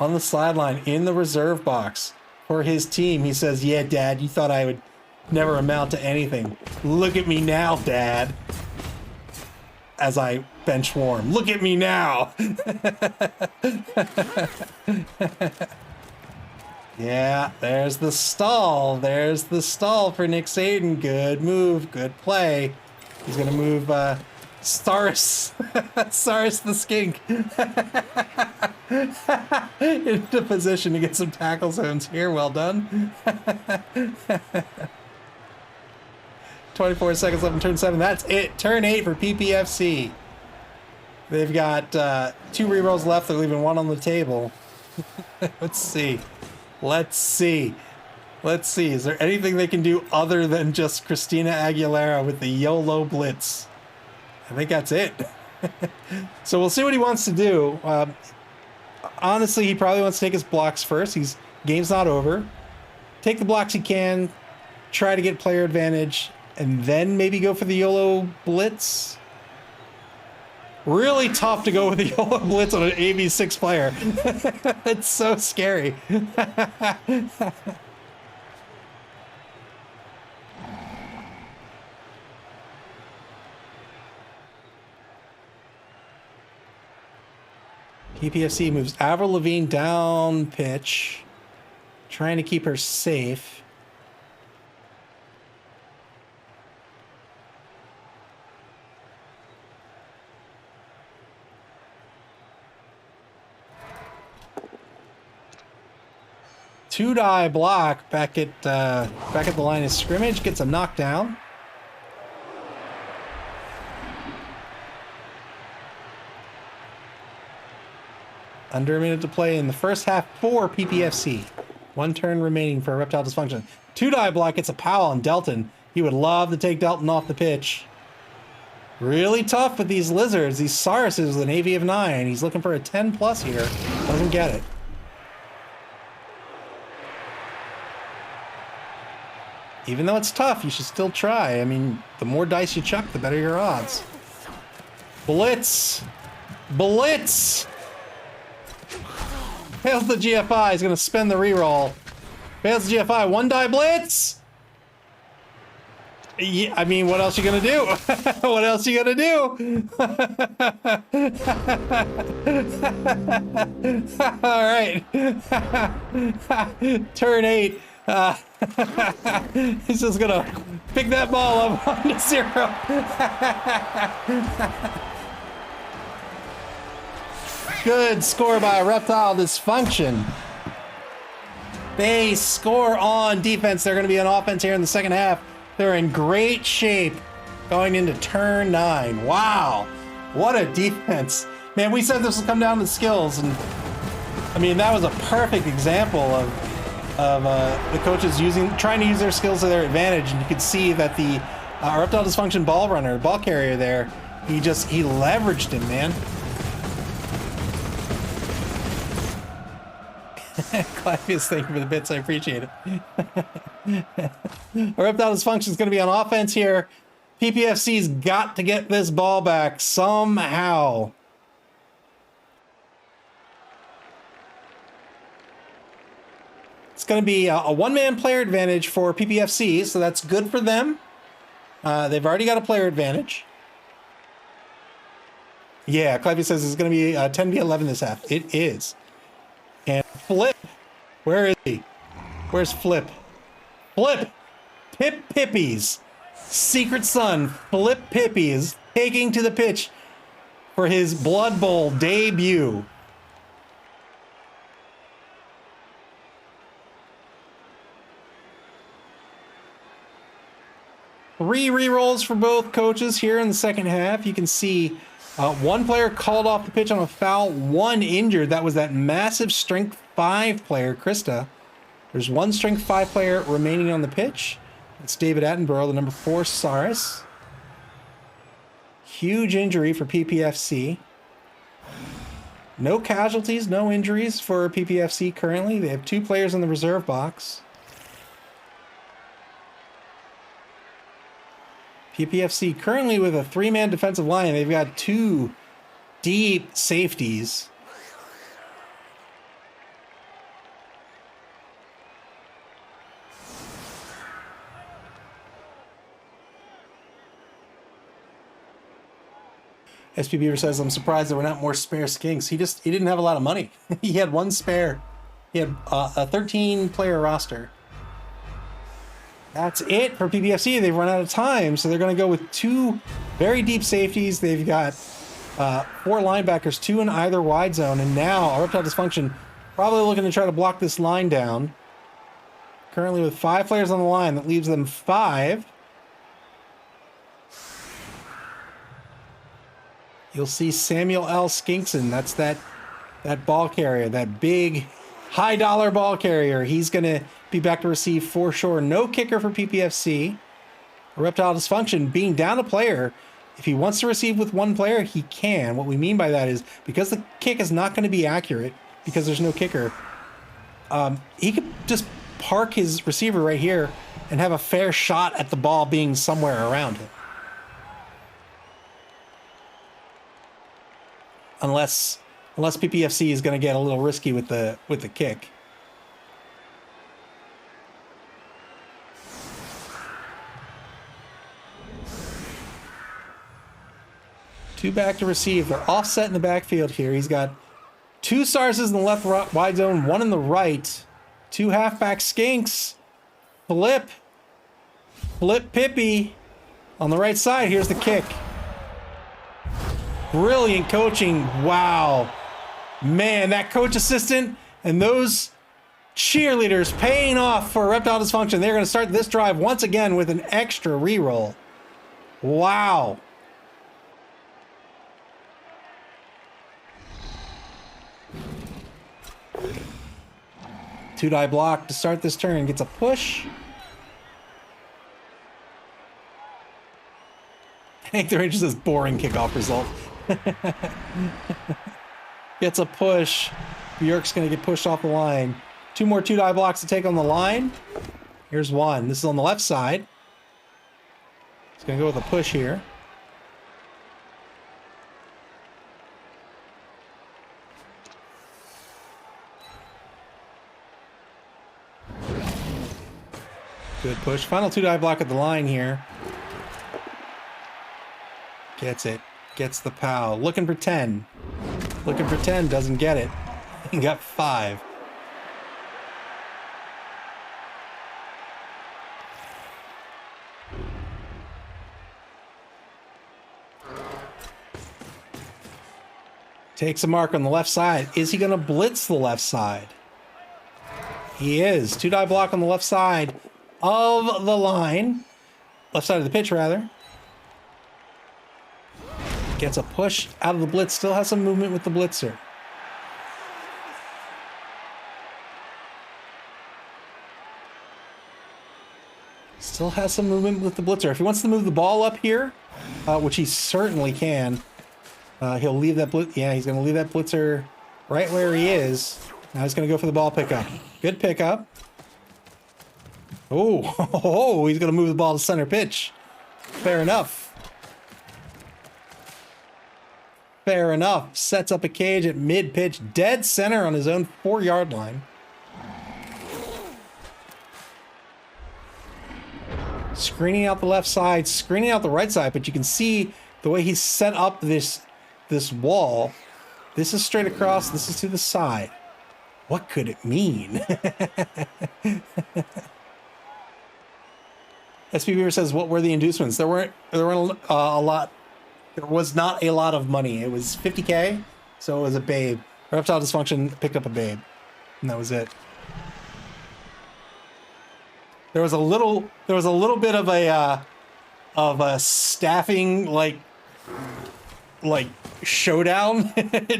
the sideline in the reserve box for his team. He says, yeah, Dad, you thought I would never amount to anything. Look at me now, Dad. As I bench warm. Look at me now. Yeah, there's the stall. There's the stall for Nick Saban. Good move. Good play. He's going to move Saris the skink into position to get some tackle zones here. Well done. 24 seconds left in turn 7. That's it. Turn 8 for PPFC. They've got 2 rerolls left. They're leaving 1 on the table. Let's see. Is there anything they can do other than just Christina Aguilera with the YOLO Blitz? I think that's it. So we'll see what he wants to do. Honestly, he probably wants to take his blocks first. Game's not over. Take the blocks he can, try to get player advantage, and then maybe go for the YOLO Blitz. Really tough to go with the YOLO Blitz on an AV6 player. It's so scary. PPFC moves Avril Lavigne down pitch, trying to keep her safe. Two-die block back at the line of scrimmage, gets a knockdown. Under a minute to play in the first half for PPFC. 1 turn remaining for Reptile Dysfunction. 2-die block gets a POW on Delton. He would love to take Delton off the pitch. Really tough with these lizards, these Sarises with an AV of 9. He's looking for a 10 plus here. Doesn't get it. Even though it's tough, you should still try. I mean, the more dice you chuck, the better your odds. Blitz! Blitz! Fails the GFI. He's going to spend the reroll. Fails the GFI. 1-die blitz! Yeah, I mean, what else you going to do? What else you going to do? All right. Turn 8. He's just gonna pick that ball up 1-0. Good score by Reptile Dysfunction. They score on defense. They're going to be on offense here in the second half. They're in great shape going into turn 9. Wow. What a defense. Man, we said this would come down to skills. And I mean, that was a perfect example of the coaches trying to use their skills to their advantage. And you could see that the Reptile Dysfunction ball runner, ball carrier there, he leveraged him, man. Clavius, thank you for the bits. I appreciate it. Reptile Dysfunction is going to be on offense here. PPFC's got to get this ball back somehow. It's going to be a one-man player advantage for PPFC, so that's good for them. They've already got a player advantage. Yeah, Clavius says it's going to be 10-11 this half. It is. And Flip, where is he? Where's Flip? Flip! Pip Pippies. Secret son, Flip Pippies, taking to the pitch for his Blood Bowl debut. Three re-rolls for both coaches here in the second half. You can see one player called off the pitch on a foul, one injured. That was that massive strength 5 player, Krista. There's one strength 5 player remaining on the pitch. It's David Attenborough, the number 4 Saris. Huge injury for PPFC. No casualties, no injuries for PPFC currently. They have 2 players in the reserve box. PPFC currently with a 3-man defensive line. They've got 2 deep safeties. SP Beaver says, I'm surprised there were not more spare skinks. He didn't have a lot of money. He had 1 spare. He had a 13-player roster. That's it for PPFC. They've run out of time, so they're going to go with 2 very deep safeties. They've got 4 linebackers, 2 in either wide zone, and now Reptile Dysfunction probably looking to try to block this line down. Currently with 5 players on the line, that leaves them 5. You'll see Samuel L. Skinkson. That's that ball carrier, that big high-dollar ball carrier. He's going to be back to receive for sure. No kicker for PPFC. Reptile Dysfunction being down a player. If he wants to receive with 1 player, he can. What we mean by that is because the kick is not going to be accurate because there's no kicker, he could just park his receiver right here and have a fair shot at the ball being somewhere around him. Unless PPFC is going to get a little risky with the kick. Two back to receive. They're offset in the backfield here. He's got 2 Sarses in the left wide zone, 1 in the right. 2 halfback skinks. Flip Pippi on the right side. Here's the kick. Brilliant coaching. Wow. Man, that coach assistant and those cheerleaders paying off for Reptile Dysfunction. They're going to start this drive once again with an extra reroll. Wow. Two-die block to start this turn. Gets a push. Hank the Ranger says boring kickoff result. Gets a push. Bjork's going to get pushed off the line. 2 more 2-die blocks to take on the line. Here's 1. This is on the left side. He's going to go with a push here. Good push. Final 2-die block at the line here. Gets it. Gets the POW. Looking for 10. Looking for 10. Doesn't get it. He got 5. Takes a mark on the left side. Is he going to blitz the left side? He is. 2-die block on the left side of the line. Left side of the pitch, rather. Gets a push out of the blitz. Still has some movement with the blitzer. Still has some movement with the blitzer. If he wants to move the ball up here, which he certainly can, he'll leave that blitz. Yeah, he's going to leave that blitzer right where he is. Now he's going to go for the ball pickup. Good pickup. Oh, he's going to move the ball to center pitch. Fair enough. Fair enough. Sets up a cage at mid-pitch, dead center on his own 4-yard line. Screening out the left side, screening out the right side, but you can see the way he's set up this wall. This is straight across, this is to the side. What could it mean? SP Beaver says, what were the inducements? There weren't a lot. There was not a lot of money. It was 50K, so it was a babe. Reptile Dysfunction picked up a babe, and that was it. There was a little bit of a staffing like showdown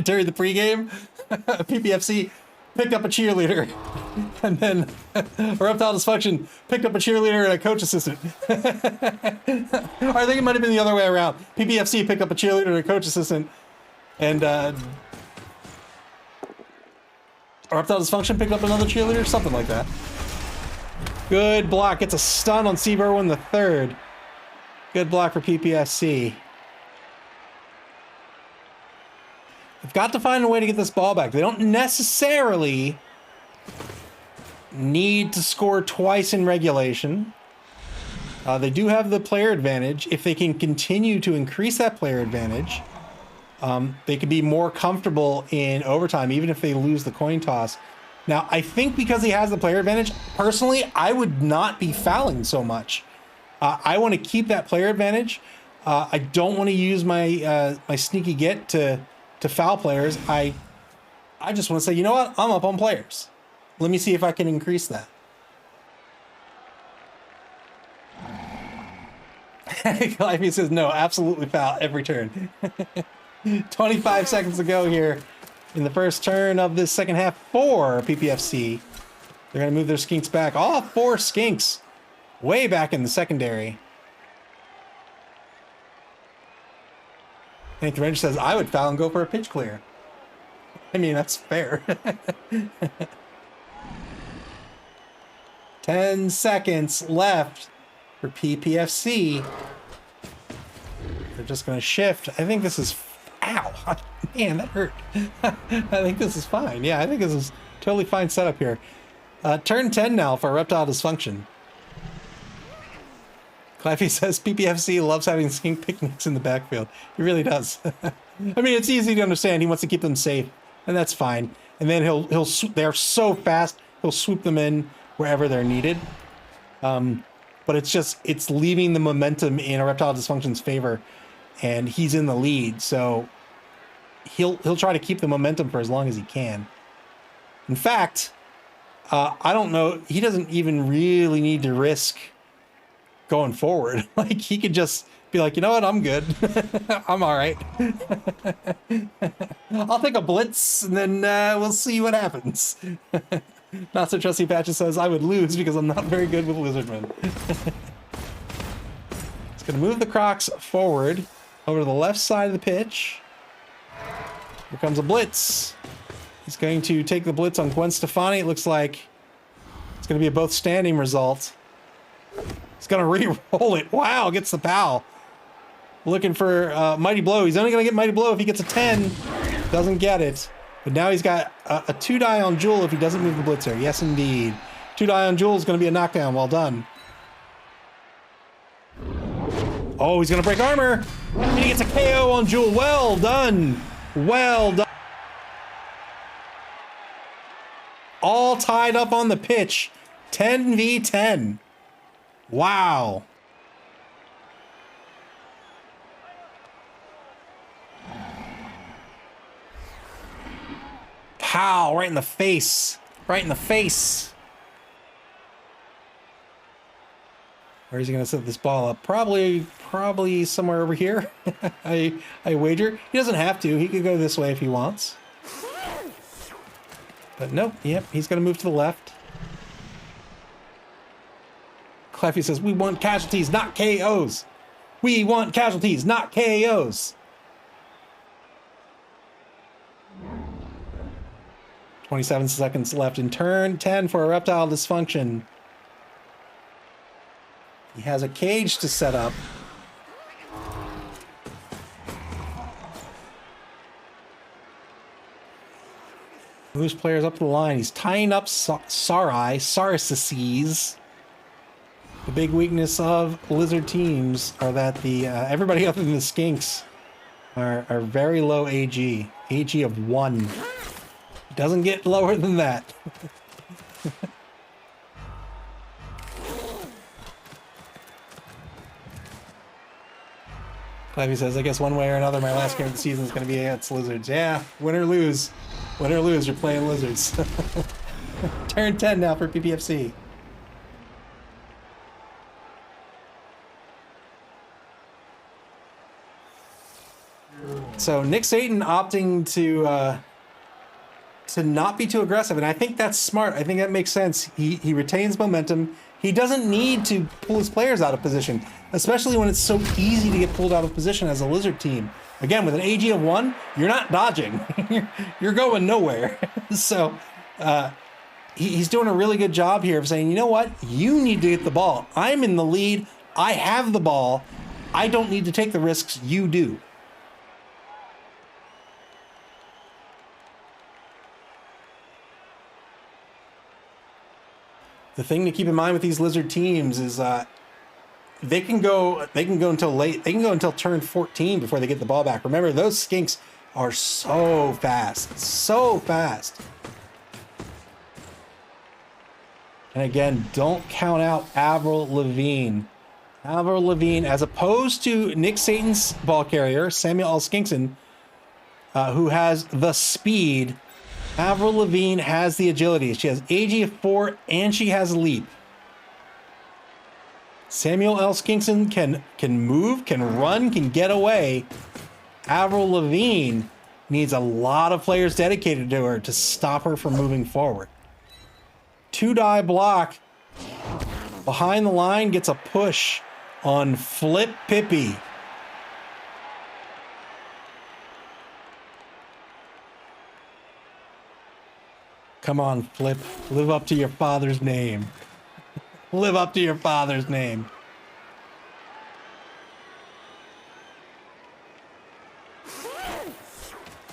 during the pregame. PPFC picked up a cheerleader, and then Reptile Dysfunction picked up a cheerleader and a coach assistant. Or I think it might have been the other way around. PPFC picked up a cheerleader and a coach assistant, and Reptile Dysfunction picked up another cheerleader, something like that. Good block. Gets a stun on Steve Irwin the third. Good block for PPFC. They've got to find a way to get this ball back. They don't necessarily need to score twice in regulation. They do have the player advantage. If they can continue to increase that player advantage, they can be more comfortable in overtime, even if they lose the coin toss. Now, I think because he has the player advantage, personally, I would not be fouling so much. I want to keep that player advantage. I don't want to use my my sneaky get to foul players. I just want to say, you know what? I'm up on players. Let me see if I can increase that. Clive says, no, absolutely foul every turn. 25 seconds to go here in the first turn of this second half for PPFC. They're going to move their skinks back. All 4 skinks way back in the secondary. Hank the Ranger says, I would foul and go for a pitch clear. I mean, that's fair. 10 seconds left for PPFC. They're just going to shift. I think this is... Ow! Man, that hurt. I think this is fine. Yeah, I think this is totally fine setup here. Turn 10 now for Reptile Dysfunction. Claffy says PPFC loves having skink picnics in the backfield. He really does. I mean, it's easy to understand. He wants to keep them safe, and that's fine. And then they're so fast, he'll swoop them in wherever they're needed. But it's leaving the momentum in a Reptile Dysfunction's favor, and he's in the lead, so he'll try to keep the momentum for as long as he can. In fact, I don't know, he doesn't even really need to risk going forward. Like, he could just be like, you know what, I'm good. I'm all right. I'll take a blitz, and then we'll see what happens. Not so trusty Patches says, I would lose because I'm not very good with Lizardmen. It's going to move the Crocs forward over to the left side of the pitch. Here comes a blitz. He's going to take the blitz on Gwen Stefani. It looks like it's going to be a both standing result. He's going to re-roll it. Wow, gets the pal. Looking for Mighty Blow. He's only going to get Mighty Blow if he gets a 10. Doesn't get it. But now he's got a 2-die on Jewel if he doesn't move the blitzer. Yes, indeed. 2-die on Jewel is going to be a knockdown. Well done. Oh, he's going to break armor. And he gets a KO on Jewel. Well done. Well done. All tied up on the pitch. 10v10. Wow. Pow! Right in the face. Right in the face. Where is he going to set this ball up? Probably somewhere over here. I wager. He doesn't have to. He could go this way if he wants. But nope. Yep. He's going to move to the left. Cleffy says, we want casualties, not KOs. We want casualties, not KOs. 27 seconds left in turn 10 for erectile dysfunction. He has a cage to set up. Moves players up the line. He's tying up Sarcices. The big weakness of Lizard teams are that the everybody other than the Skinks are very low AG. AG of 1. Doesn't get lower than that. Clevy says, I guess one way or another, my last game of the season is going to be against Lizards. Yeah, win or lose. Win or lose, you're playing Lizards. Turn 10 now for PPFC. So Nick Satan opting to not be too aggressive, and I think that's smart. I think that makes sense. He retains momentum. He doesn't need to pull his players out of position, especially when it's so easy to get pulled out of position as a Lizard team. Again, with an AG of 1, you're not dodging. You're going nowhere. So he's doing a really good job here of saying, you know what? You need to get the ball. I'm in the lead. I have the ball. I don't need to take the risks. You do. The thing to keep in mind with these Lizard teams is they can go until late. They can go until turn 14 before they get the ball back. Remember, those Skinks are so fast. So fast. And again, don't count out Avril Lavigne. Avril Lavigne, as opposed to Nick Satan's ball carrier, Samuel L. Skinkson, who has the speed. Avril Lavigne has the agility. She has AG of 4 and she has leap. Samuel L. Skinkson can move, can run, can get away. Avril Lavigne needs a lot of players dedicated to her to stop her from moving forward. 2-die block behind the line, gets a push on Flip Pippi. Come on, Flip. Live up to your father's name. Live up to your father's name.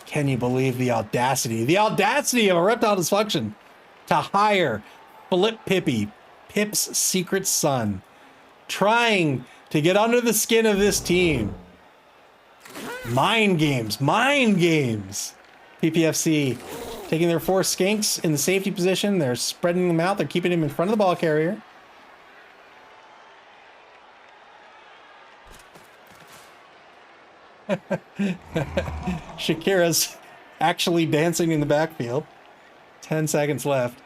Can you believe the audacity? The audacity of erectile dysfunction to hire Flip Pippi, Pip's secret son, trying to get under the skin of this team. Mind games. Mind games. PPFC taking their 4 Skinks in the safety position. They're spreading them out. They're keeping him in front of the ball carrier. Shakira's actually dancing in the backfield. 10 seconds left.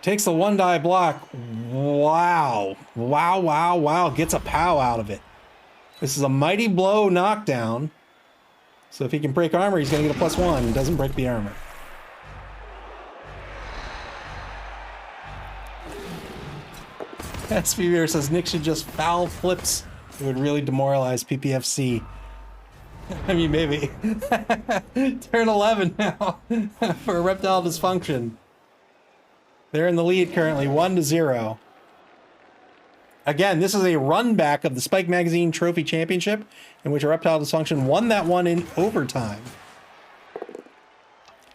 Takes the 1-die block. Wow. Wow, wow, wow. Gets a pow out of it. This is a mighty blow knockdown. So if he can break armor, he's going to get a +1. He doesn't break the armor. SPVR says Nick should just foul flips. It would really demoralize PPFC. I mean, maybe. Turn 11 now for erectile dysfunction. They're in the lead currently, 1-0. Again, this is a run back of the Spike Magazine Trophy Championship, in which erectile dysfunction won that one in overtime.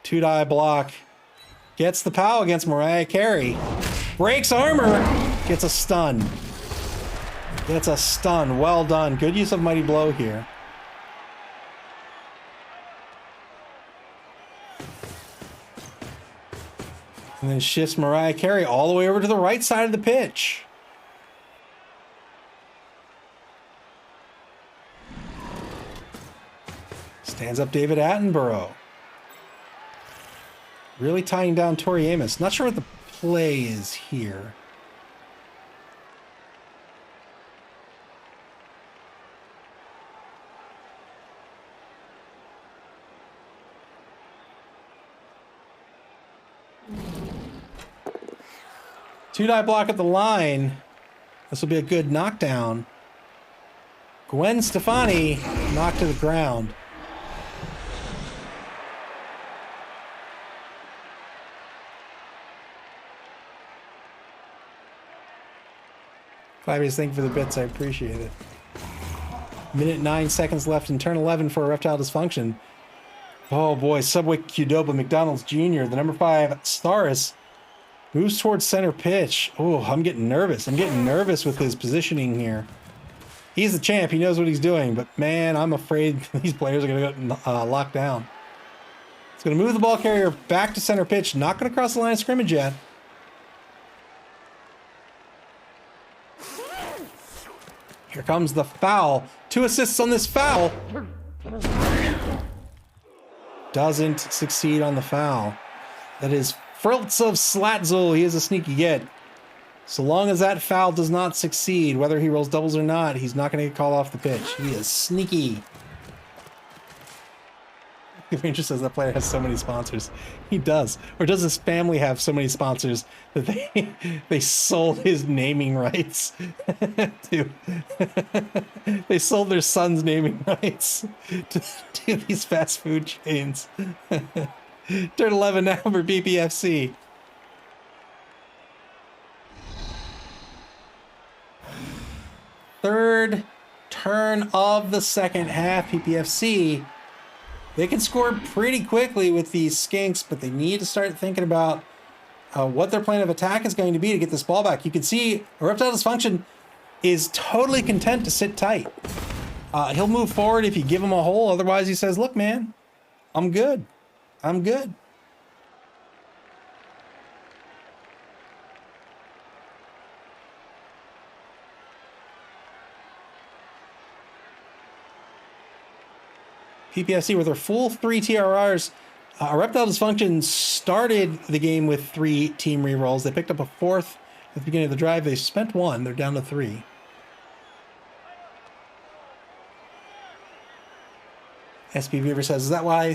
2-die block. Gets the POW against Mariah Carey. Breaks armor. Gets a stun. Gets a stun. Well done. Good use of Mighty Blow here. And then shifts Mariah Carey all the way over to the right side of the pitch. Stands up David Attenborough. Really tying down Tori Amos. Not sure what the play is here. Two-die block at the line. This will be a good knockdown. Gwen Stefani knocked to the ground. Fabius, thank you for the bits. I appreciate it. Minute 9 seconds left in turn 11 for erectile dysfunction. Oh boy, Subway Qdoba McDonald's Jr., the number 5 Staris, moves towards center pitch. Oh, I'm getting nervous. I'm getting nervous with his positioning here. He's the champ. He knows what he's doing. But, man, I'm afraid these players are going to get locked down. It's going to move the ball carrier back to center pitch. Not going to cross the line of scrimmage yet. Here comes the foul. 2 assists on this foul. Doesn't succeed on the foul. That is Friltz of Slatzel. He is a sneaky get. So long as that foul does not succeed, whether he rolls doubles or not, he's not going to get called off the pitch. He is sneaky. Ranger says that player has so many sponsors. He does. Or does his family have so many sponsors that they sold his naming rights to they sold their son's naming rights to these fast food chains. Turn 11 now for BPFC. Third turn of the second half, PPFC. They can score pretty quickly with these skinks, but they need to start thinking about what their plan of attack is going to be to get this ball back. You can see Erectile Dysfunction is totally content to sit tight. He'll move forward if you give him a hole. Otherwise, he says, look, man, I'm good. I'm good. PPFC with their full 3 TRRs. Erectile Dysfunction started the game with 3 team rerolls. They picked up a 4th at the beginning of the drive. They spent 1. They're down to 3. SP Beaver says, is that why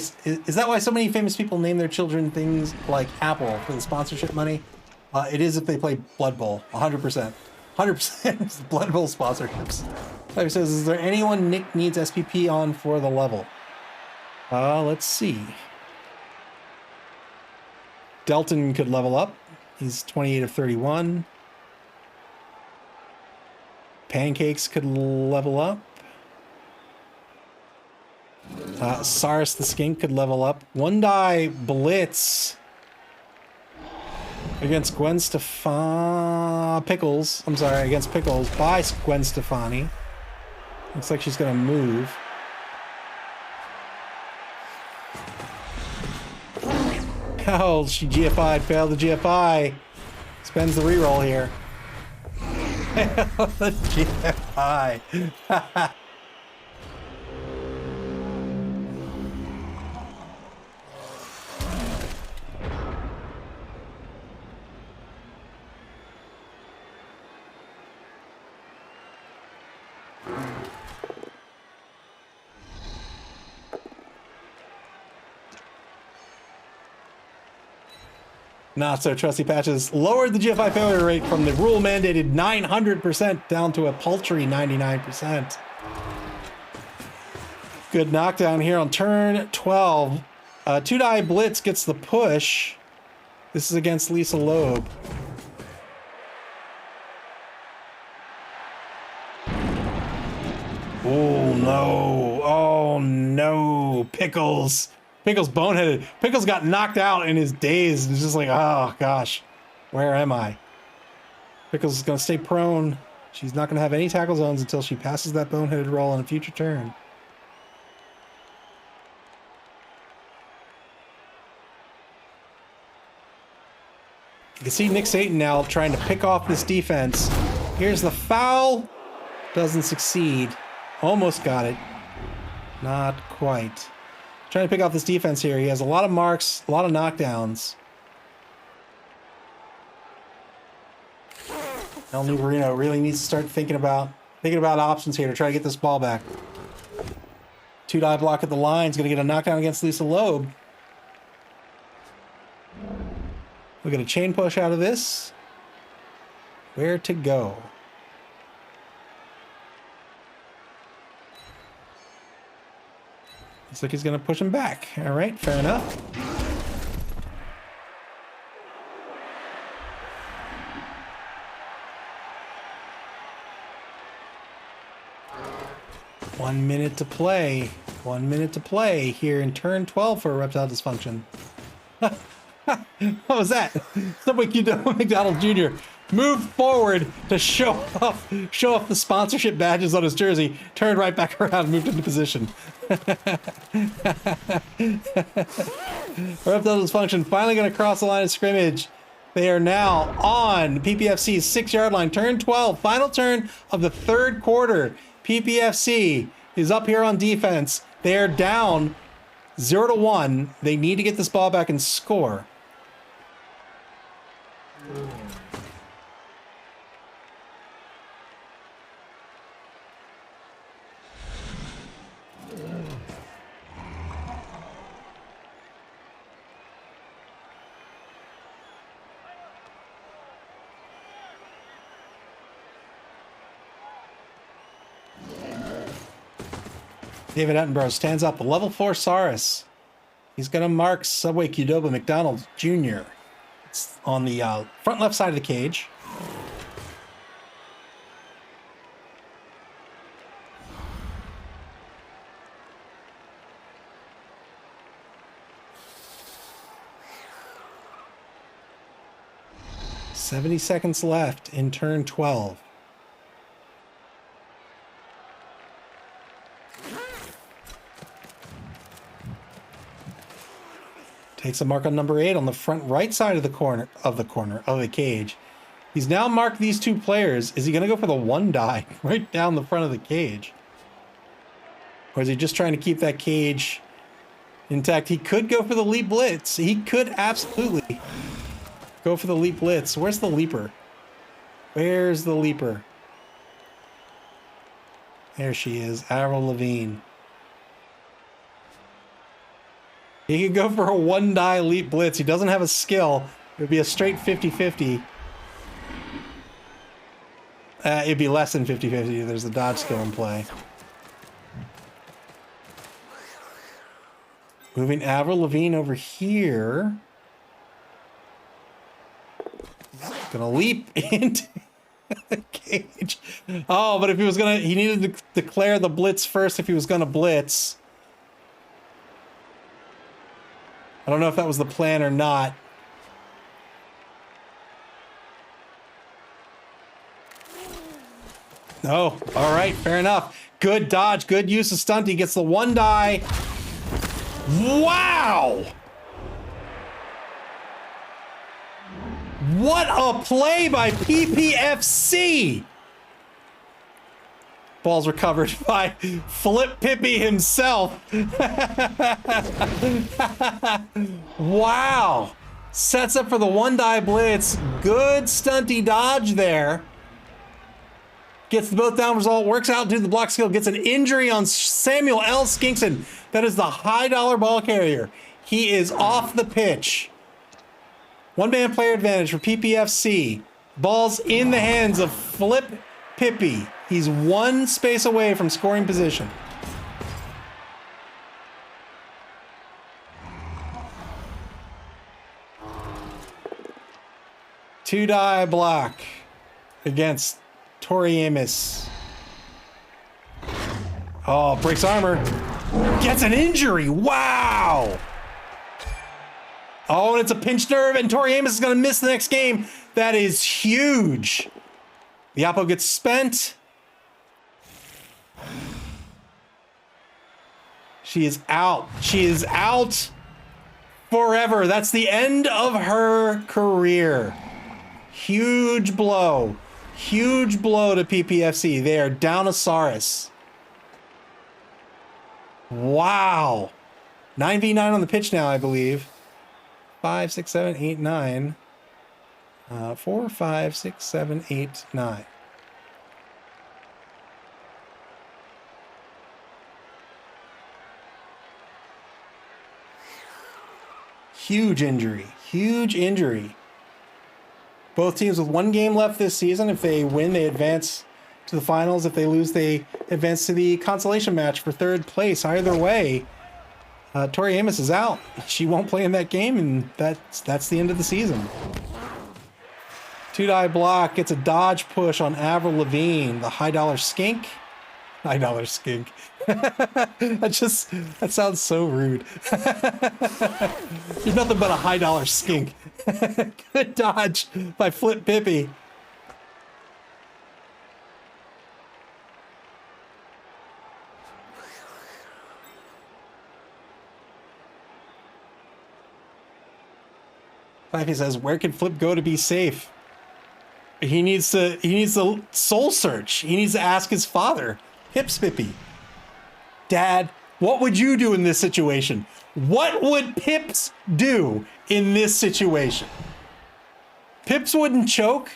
so many famous people name their children things like Apple for the sponsorship money? It is if they play Blood Bowl, 100%. 100% is Blood Bowl sponsorships. Like says, is there anyone Nick needs SPP on for the level? Let's see. Delton could level up. He's 28 of 31. Pancakes could level up. Cyrus the Skink could level up. One die Blitz against Gwen Pickles. I'm sorry, against Pickles by Gwen Stefani. Looks like she's going to move. Oh, she GFI'd, failed the GFI. Spends the reroll here. The GFI. Not so trusty patches lowered the GFI failure rate from the rule mandated 900% down to a paltry 99%. Good knockdown here on turn 12. 2-die Blitz gets the push. This is against Lisa Loeb. Oh no. Oh no. Pickles. Pickles boneheaded. Pickles got knocked out in his daze. It's just like, oh gosh, where am I? Pickles is going to stay prone. She's not going to have any tackle zones until she passes that boneheaded roll on a future turn. You can see Nick Satan now trying to pick off this defense. Here's the foul. Doesn't succeed. Almost got it. Not quite. Trying to pick off this defense here. He has a lot of marks, a lot of knockdowns. El Nubarino really needs to start thinking about options here to try to get this ball back. 2-die block at the line is going to get a knockdown against Lisa Loeb. We'll get a chain push out of this. Where to go? Looks like he's going to push him back. All right, fair enough. One minute to play. 1 minute to play here in turn 12 for erectile dysfunction. What was that? Subway Q McDonald Jr. moved forward to show off the sponsorship badges on his jersey, turned right back around and moved into position. Erectile dysfunction finally going to cross the line of scrimmage. They are now on PPFC's 6-yard line. Turn 12, final turn of the third quarter. PPFC is up here on defense. They are down 0-1. They need to get this ball back and score. David Attenborough stands up. A level 4 Saurus. He's going to mark Subway Qdoba McDonald Jr. It's on the front left side of the cage. "70 seconds left in turn 12. Takes a mark on number 8 on the front right side of the corner of the cage. He's now marked these two players. Is he going to go for the 1-die right down the front of the cage? Or is he just trying to keep that cage intact? He could go for the leap blitz. He could absolutely go for the leap blitz. Where's the leaper? Where's the leaper? There she is, Avril Lavigne. He could go for a 1-die leap blitz. He doesn't have a skill. It would be a straight 50-50. It'd be less than 50-50. There's the dodge skill in play. Moving Avril Lavigne over here. Gonna leap into the cage. Oh, but if he was gonna, he needed to declare the blitz first if he was gonna blitz. I don't know if that was the plan or not. No. All right, fair enough. Good dodge, good use of stunt. He gets the 1-die. Wow! What a play by PPFC! Ball's recovered by Flip Pippi himself. Wow. Sets up for the 1-die blitz. Good stunty dodge there. Gets the both down result. Works out due to the block skill. Gets an injury on Samuel L. Skinkson. That is the high-dollar ball carrier. He is off the pitch. One-man player advantage for PPFC. Ball's in the hands of Flip Pippi. He's one space away from scoring position. Two-die block against Tori Amos. Oh, breaks armor. Gets an injury. Wow. Oh, and it's a pinched nerve, and Tori Amos is going to miss the next game. That is huge. The Oppo gets spent. She is out. She is out forever. That's the end of her career. Huge blow. Huge blow to PPFC. They are down a Saurus. Wow. 9v9 on the pitch now, I believe. 5, 6, 7, 8, 9. 4, 5, 6, 7, 8, 9. Huge injury. Huge injury. Both teams with 1 game left this season. If they win, they advance to the finals. If they lose, they advance to the consolation match for 3rd place. Either way, Tori Amos is out. She won't play in that game, and that's the end of the season. 2-die block gets a dodge push on Avril Lavigne, the high dollar skink. High dollar skink. That sounds so rude. You're nothing but a high dollar skink. Good dodge by Flip Pippi. He says, where can Flip go to be safe? He needs to soul search. He needs to ask his father, Pips Pippi. Dad, what would you do in this situation? What would Pips do in this situation? Pips wouldn't choke.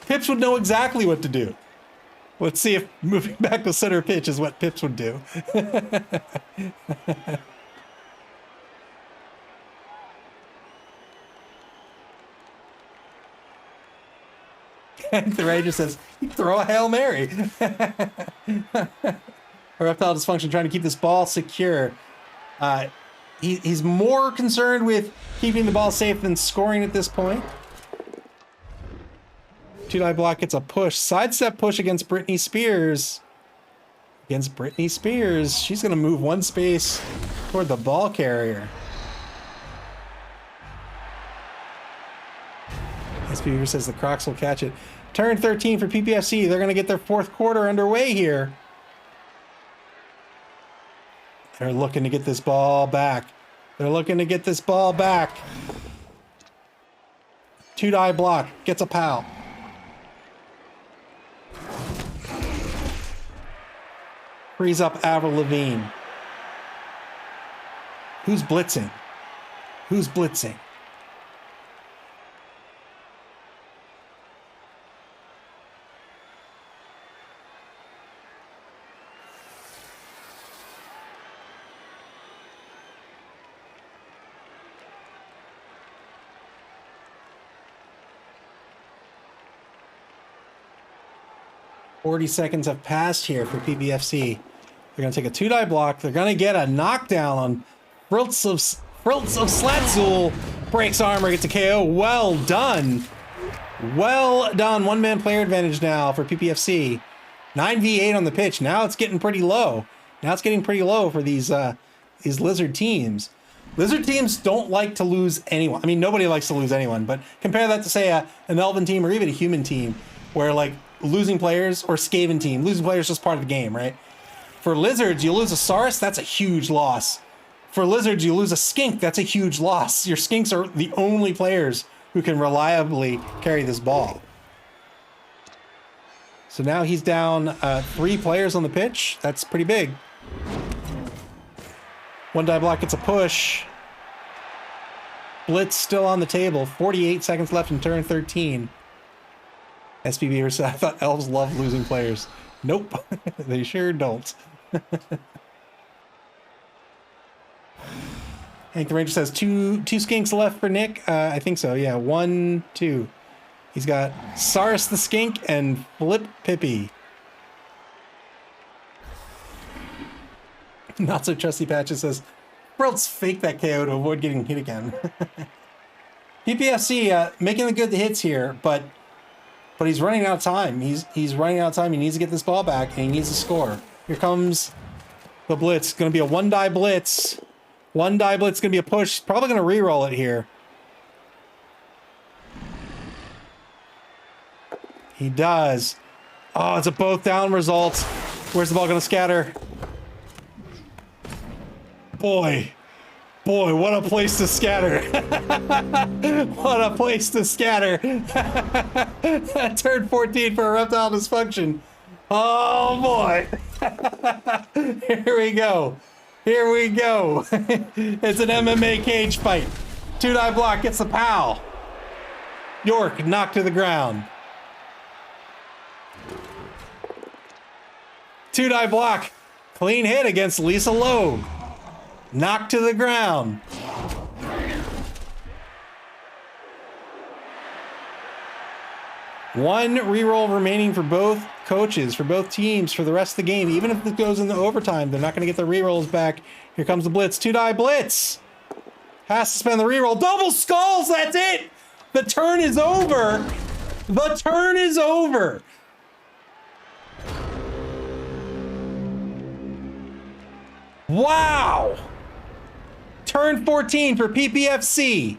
Pips would know exactly what to do. Let's see if moving back to center pitch is what Pips would do. The Ranger says, throw a Hail Mary. Erectile dysfunction trying to keep this ball secure. He's more concerned with keeping the ball safe than scoring at this point. 2-die block gets a push. Sidestep push against Britney Spears. Against Britney Spears. She's going to move 1 space toward the ball carrier. SPV says the Crocs will catch it. Turn 13 for PPFC. They're going to get their 4th quarter underway here. They're looking to get this ball back. They're looking to get this ball back. 2-die block. Gets a pal. Frees up Avril Lavigne. Who's blitzing? Who's blitzing? .40 seconds have passed here for PBFC. They're going to take a 2-die block. They're going to get a knockdown on Friltz of Slatzul. Breaks armor, gets a KO. Well done. Well done. 1-man player advantage now for PPFC. 9v8 on the pitch. Now it's getting pretty low. Now it's getting pretty low for these Lizard teams. Lizard teams don't like to lose anyone. I mean, nobody likes to lose anyone, but compare that to, say, an Elven team or even a human team where, like, losing players, or Skaven team. Losing players is just part of the game, right? For Lizards, you lose a Saurus, that's a huge loss. For Lizards, you lose a Skink, that's a huge loss. Your Skinks are the only players who can reliably carry this ball. So now he's down 3 players on the pitch. That's pretty big. 1-die block gets a push. Blitz still on the table. 48 seconds left in turn 13. SPB said, I thought elves love losing players. Nope, they sure don't. Hank the Ranger says two skinks left for Nick. I think so, yeah. 1, 2. He's got Saurus the Skink and Flip Pippi. Not so trusty Patches says, Friltz fake that KO to avoid getting hit again. PPFC making the good hits here, but he's running out of time. He's running out of time. He needs to get this ball back, and he needs to score. Here comes the blitz. Going to be a 1-die blitz. 1-die blitz. Going to be a push. Probably going to re-roll it here. He does. Oh, it's a both down result. Where's the ball going to scatter? Boy, what a place to scatter. What a place to scatter. Turn 14 for erectile dysfunction. Oh boy. Here we go. Here we go. It's an MMA cage fight. Two-die block gets the pow. York knocked to the ground. Two-die block. Clean hit against Lisa Loeb. Knocked to the ground. One reroll remaining for both coaches, for both teams, for the rest of the game. Even if it goes into overtime, they're not going to get the rerolls back. Here comes the blitz. Two-die blitz. Has to spend the reroll. Double skulls. That's it. The turn is over. The turn is over. Wow. Turn 14 for PPFC.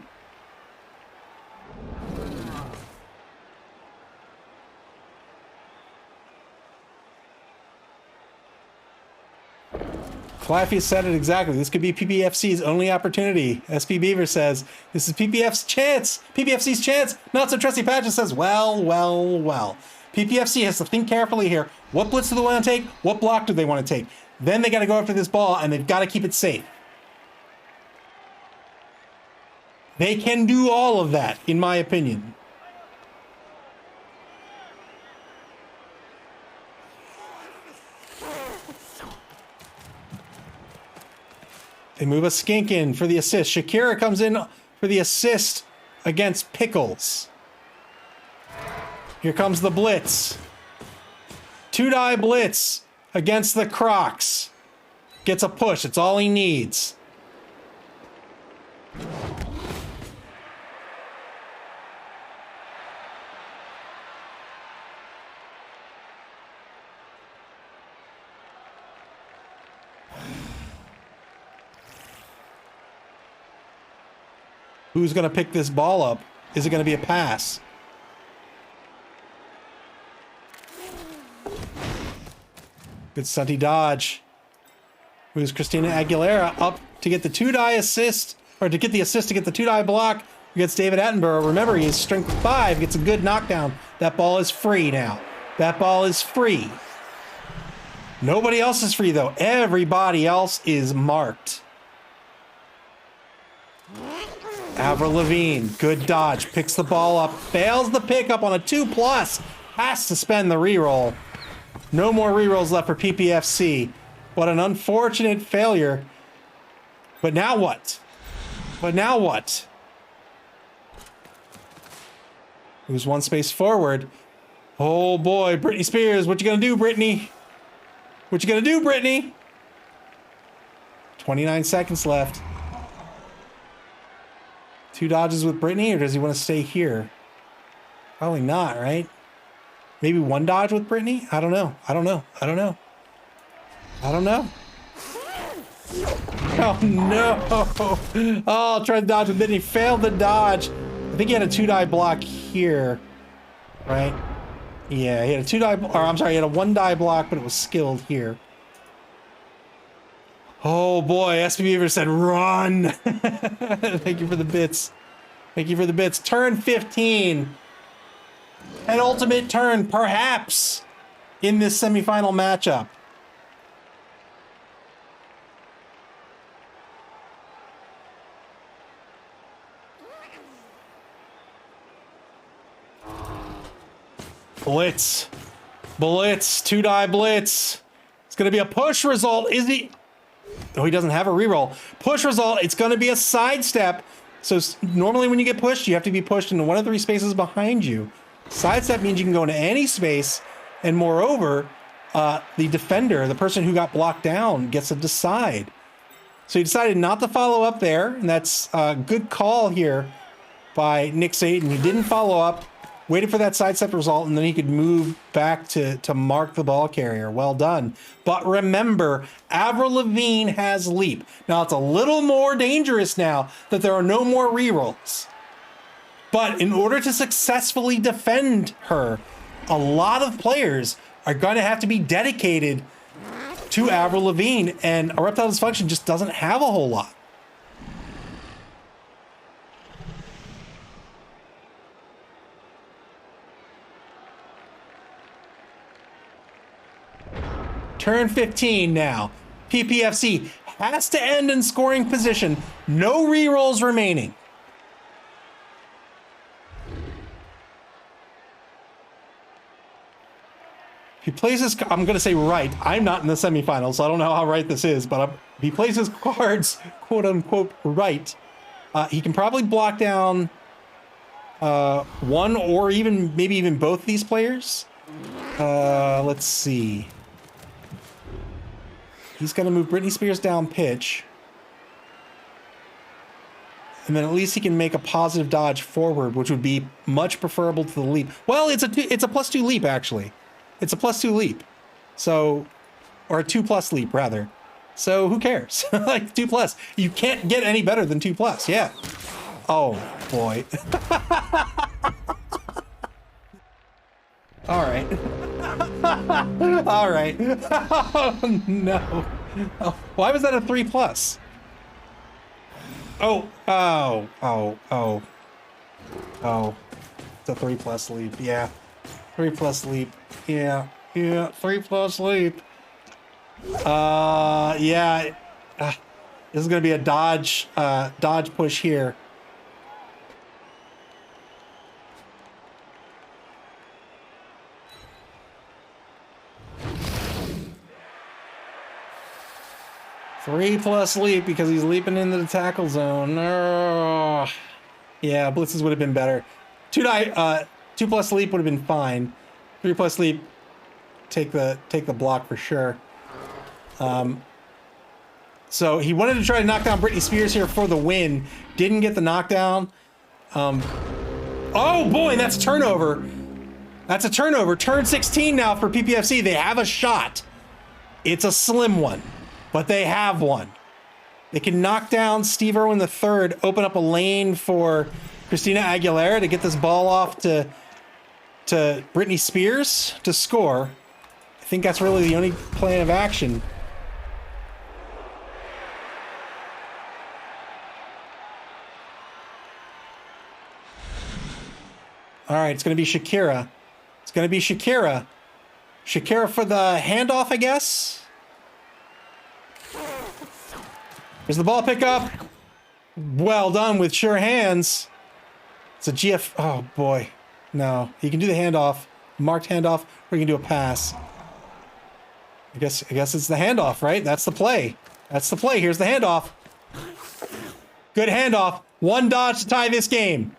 Claffey said it exactly. This could be PPFC's only opportunity. SP Beaver says, this is PPF's chance. PPFC's chance. Not so trusty Patches says, well. PPFC has to think carefully here. What blitz do they want to take? What block do they want to take? Then they got to go after this ball, and they've got to keep it safe. They can do all of that, in my opinion. They move a skink in for the assist. Shakira comes in for the assist against Pickles. Here comes the blitz. Two-die blitz against the Crocs. Gets a push. It's all he needs. Who's going to pick this ball up? Is it going to be a pass? Good stunty dodge. Who's Christina Aguilera up to get the two-die assist, or to get the assist to get the two-die block against David Attenborough. Remember, he is strength 5, gets a good knockdown. That ball is free now. That ball is free. Nobody else is free, though. Everybody else is marked. Avril Lavigne, good dodge, picks the ball up, fails the pickup on a 2+, has to spend the reroll. No more rerolls left for PPFC. What an unfortunate failure. But now what? Who's one space forward? Oh boy, Britney Spears, what you gonna do, Britney? 29 seconds left. 2 dodges with Britney, or does he want to stay here? Probably not, right? Maybe 1 dodge with Britney? I don't know. Oh no! Oh, tried to dodge with Britney, failed the dodge. I think he had a 2-die block here, right? Yeah, he had a 2-die, or I'm sorry, he had a 1-die block, but it was skilled here. Oh boy, SP Beaver said run. Thank you for the bits. Turn 15. An ultimate turn, perhaps, in this semifinal matchup. Blitz. 2-die blitz. It's going to be a push result. Is he? Oh, he doesn't have a reroll. Push result, it's going to be a sidestep. So normally when you get pushed, you have to be pushed into one of the 3 spaces behind you. Sidestep means you can go into any space, and moreover, the defender, the person who got blocked down, gets to decide. So he decided not to follow up there, and that's a good call here by Nick Saban. He didn't follow up, waited for that sidestep result, and then he could move back to mark the ball carrier. Well done. But remember, Avril Lavigne has leap. Now, it's a little more dangerous now that there are no more rerolls. But in order to successfully defend her, a lot of players are going to have to be dedicated to Avril Lavigne, and Erectile Dysfunction just doesn't have a whole lot. Turn 15 now. PPFC has to end in scoring position. No rerolls remaining. He plays his, I'm going to say right. I'm not in the semifinals, so I don't know how right this is, but if he plays his cards, quote unquote, right, he can probably block down one or even maybe even both these players. Let's see. He's going to move Britney Spears down pitch. And then at least he can make a positive dodge forward, which would be much preferable to the leap. Well, it's a +2 leap, actually. It's a +2 leap. So, or a 2+ leap, rather. So who cares? Like 2+. You can't get any better than 2+. Yeah. Oh, boy. All right. All right. Oh, no. Oh, why was that a 3+? Oh, oh, oh, oh. Oh. It's a 3+ leap. Yeah. 3+ leap. Yeah. Yeah. 3+ leap. Yeah. This is going to be a dodge push here. +3 leap because he's leaping into the tackle zone. Oh. Yeah, blitzes would have been better. 2+ leap would have been fine. 3+ leap, take the block for sure. So he wanted to try to knock down Britney Spears here for the win. Didn't get the knockdown. Oh boy, that's a turnover. That's a turnover. Turn 16 now for PPFC. They have a shot. It's a slim one, but they have one. They can knock down Steve Irwin III, open up a lane for Christina Aguilera to get this ball off to Britney Spears to score. I think that's really the only plan of action. All right, it's going to be Shakira. It's going to be Shakira. Shakira for the handoff, I guess. Here's the ball pickup. Well done with sure hands. It's a GF. Oh, boy. No, he can do the handoff. Marked handoff, or he can do a pass. I guess it's the handoff, right? That's the play. That's the play. Here's the handoff. Good handoff. One dodge to tie this game.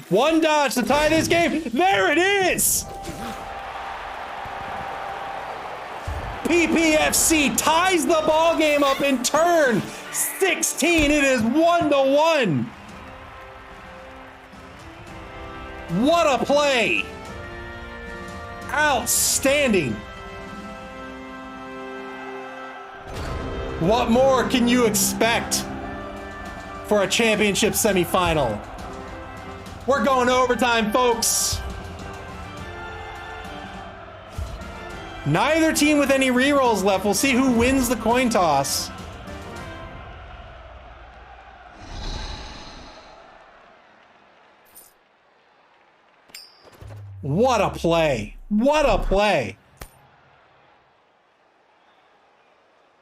One dodge to tie this game. There it is. PPFC ties the ball game up in turn 16. It is 1-1. What a play. Outstanding. What more can you expect for a championship semifinal? We're going to overtime, folks. Neither team with any rerolls left. We'll see who wins the coin toss. What a play. What a play.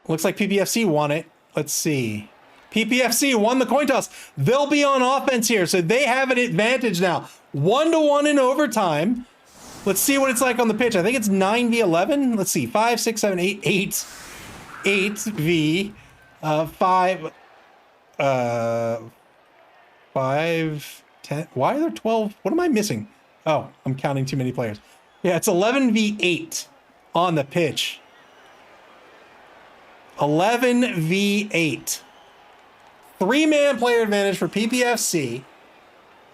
Looks like PPFC won it. Let's see. PPFC won the coin toss. They'll be on offense here, so they have an advantage now. 1-1 in overtime. Let's see what it's like on the pitch. I think it's 9v11. Let's see. 5, 6, 7, 8, 8. 8v 5 5 10. Why are there 12? What am I missing? Oh, I'm counting too many players. Yeah, it's 11v8 on the pitch. 11v8. 3-man player advantage for PPFC.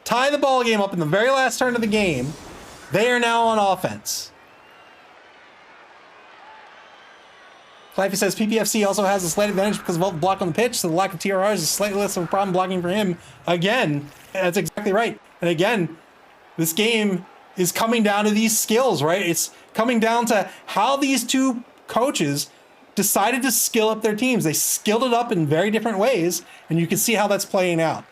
Tie the ball game up in the very last turn of the game. They are now on offense. Clifey says PPFC also has a slight advantage because of all the block on the pitch, so the lack of TRRs is slightly less of a problem blocking for him. Again, that's exactly right. And again, this game is coming down to these skills, right? It's coming down to how these two coaches decided to skill up their teams. They skilled it up in very different ways, and you can see how that's playing out.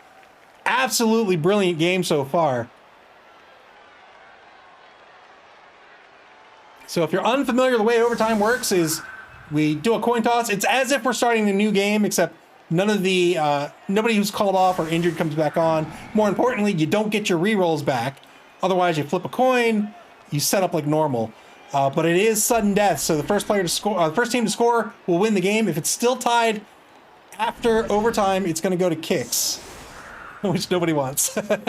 Absolutely brilliant game so far. So if you're unfamiliar, the way overtime works is We do a coin toss. It's as if we're starting a new game, except none of the nobody who's called off or injured comes back on. More importantly, you don't get your rerolls back. Otherwise, you flip a coin, you set up like normal. But it is sudden death, so the first player to score, the first team to score will win the game. If it's still tied after overtime, it's going to go to kicks, which nobody wants. Hank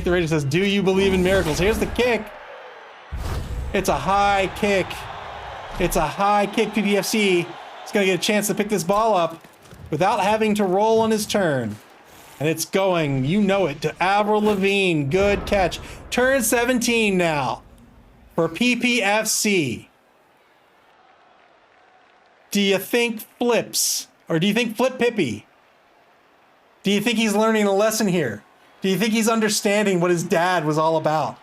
the Ranger says, "Do you believe in miracles?" Here's the kick. It's a high kick. It's a high kick. PPFC is going to get a chance to pick this ball up without having to roll on his turn. And it's going, you know it, to Avril Lavigne. Good catch. Turn 17 now for PPFC. Do you think flips? Or do you think flip Pippi? Do you think he's learning a lesson here? Do you think he's understanding what his dad was all about?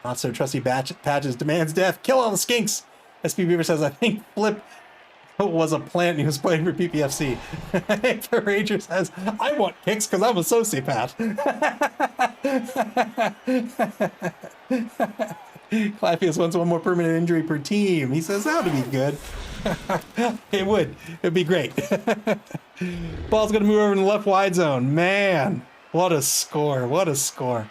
Not so trusty Patches demands death. Kill all the skinks. SP Beaver says, I think flip was a plant and he was playing for PPFC. The Ranger says, I want kicks because I'm a sociopath. Clavius wants one more permanent injury per team. He says that would be good. It would. It'd be great. Ball's going to move over in the left wide zone. Man, what a score. What a score.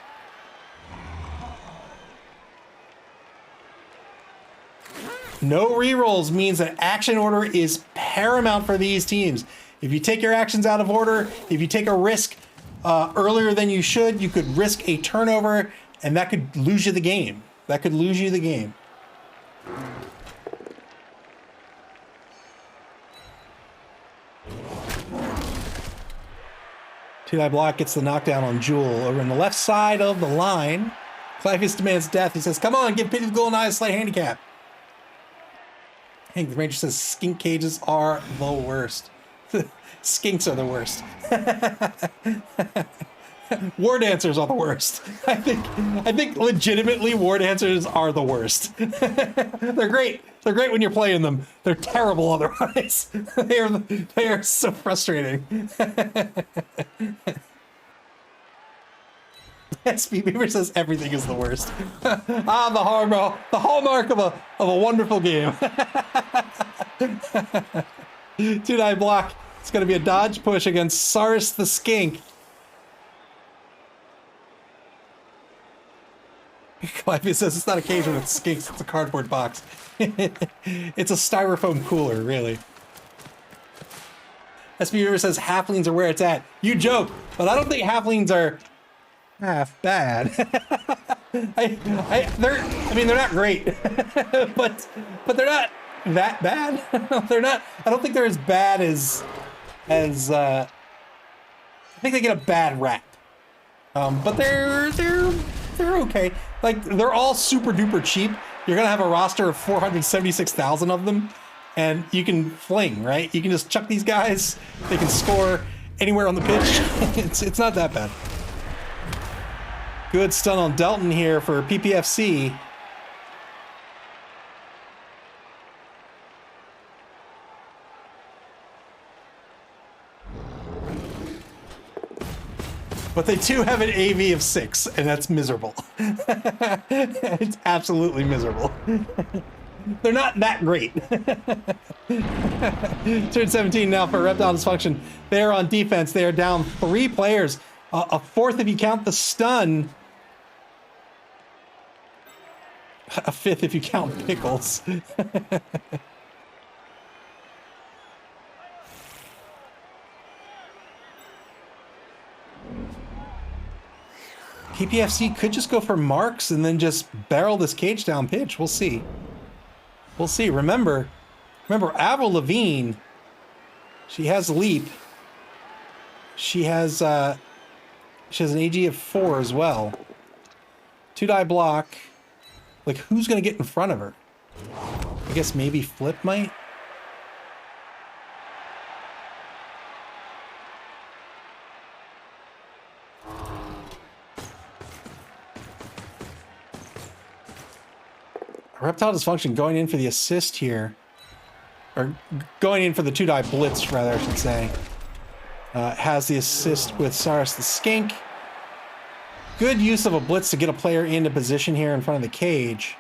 No rerolls means that action order is paramount for these teams. If you take your actions out of order, if you take a risk earlier than you should, you could risk a turnover, and that could lose you the game. That could lose you the game. Two-die block gets the knockdown on Jewel over in the left side of the line. Clavius demands death. He says, come on, give Pity the Golden Eye a slight handicap. Hank the Ranger says skink cages are the worst. Skinks are the worst. War dancers are the worst. I think legitimately war dancers are the worst. They're great. They're great when you're playing them. They're terrible otherwise. They are so frustrating. SP Beaver says everything is the worst. The hallmark of a wonderful game. Two-die block. It's going to be a dodge push against Saurus the Skink. Clive says it's not a cage with skinks, it's a cardboard box. It's a styrofoam cooler, really. SP Beaver says halflings are where it's at. You joke, but I don't think halflings are half bad. They're not great, but they're not that bad. They're not. I don't think they're as bad as. I think they get a bad rap, but they're okay. Like they're all super duper cheap. You're gonna have a roster of 476,000 of them, and you can fling, right? You can just chuck these guys. They can score anywhere on the pitch. It's not that bad. Good stun on Delton here for PPFC. But they do have an AV of 6, and that's miserable. It's absolutely miserable. They're not that great. Turn 17 now for Reptile Dysfunction. They are on defense. They are down 3 players. A fourth if you count the stun. A fifth if you count Pickles. PPFC could just go for marks and then just barrel this cage down pitch. We'll see. We'll see. Remember Avril Lavigne, she has leap. She has an AG of 4 as well. 2-die block. Like, who's going to get in front of her? I guess maybe Flip might? Reptile Dysfunction going in for the assist here. Or going in for the 2-die blitz, rather, I should say. Has the assist with Saurus the Skink. Good use of a blitz to get a player into position here in front of the cage.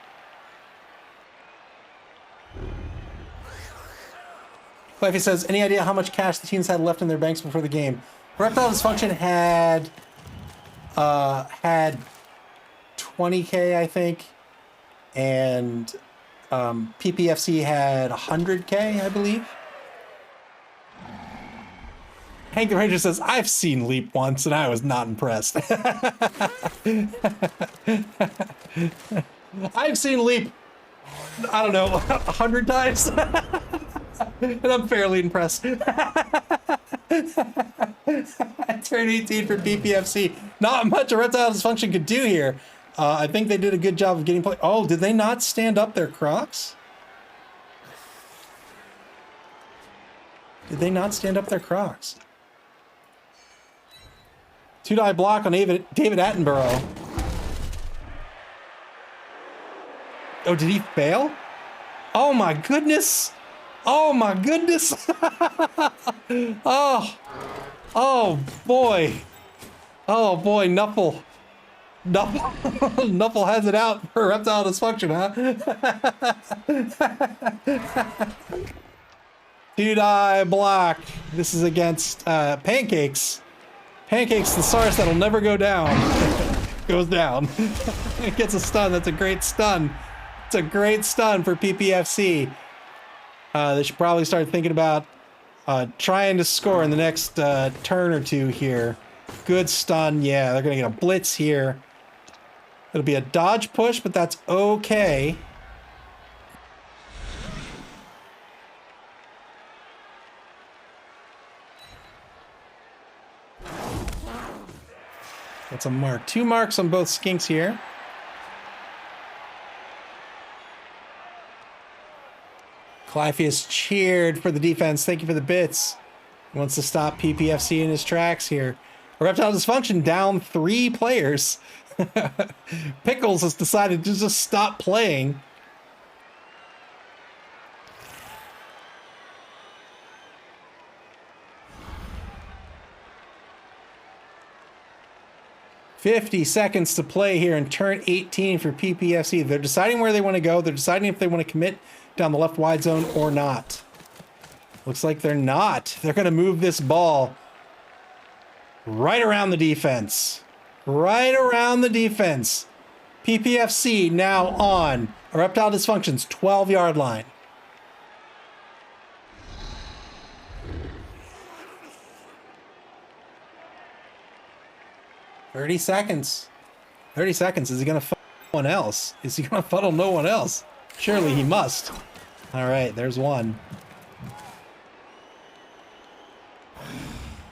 Cliffy says, any idea how much cash the teams had left in their banks before the game? Reptile Dysfunction had 20K, I think, and PPFC had 100K, I believe. Hank the Ranger says, I've seen Leap once and I was not impressed. I've seen Leap, I don't know, 100 times. And I'm fairly impressed. I turned 18 for PPFC. Not much a Reptile Dysfunction could do here. I think they did a good job of getting play. Oh, did they not stand up their Crocs? Did they not stand up their Crocs? 2-die block on David Attenborough. Oh, did he fail? Oh my goodness! Oh my goodness! Oh boy! Oh boy, Nuffle has it out for Reptile Dysfunction, huh? 2-die block. This is against Pancakes. Pancakes, the Sars that'll never go down. Goes down. It gets a stun. That's a great stun. It's a great stun for PPFC. They should probably start thinking about trying to score in the next turn or two here. Good stun. Yeah, they're going to get a blitz here. It'll be a dodge push, but that's okay. That's a mark. 2 marks on both skinks here. Clypheus cheered for the defense. Thank you for the bits. He wants to stop PPFC in his tracks here. Reptile Dysfunction down 3 players. Pickles has decided to just stop playing. $50 seconds to play here in turn 18 for PPFC. They're deciding where they want to go. They're deciding if they want to commit down the left wide zone or not. Looks like they're not. They're going to move this ball right around the defense. Right around the defense. PPFC now on a Reptile Dysfunction's 12-yard line. $30 seconds. 30 seconds. Is he going to fuddle no one else? Is he going to fuddle no one else? Surely he must. All right, there's one.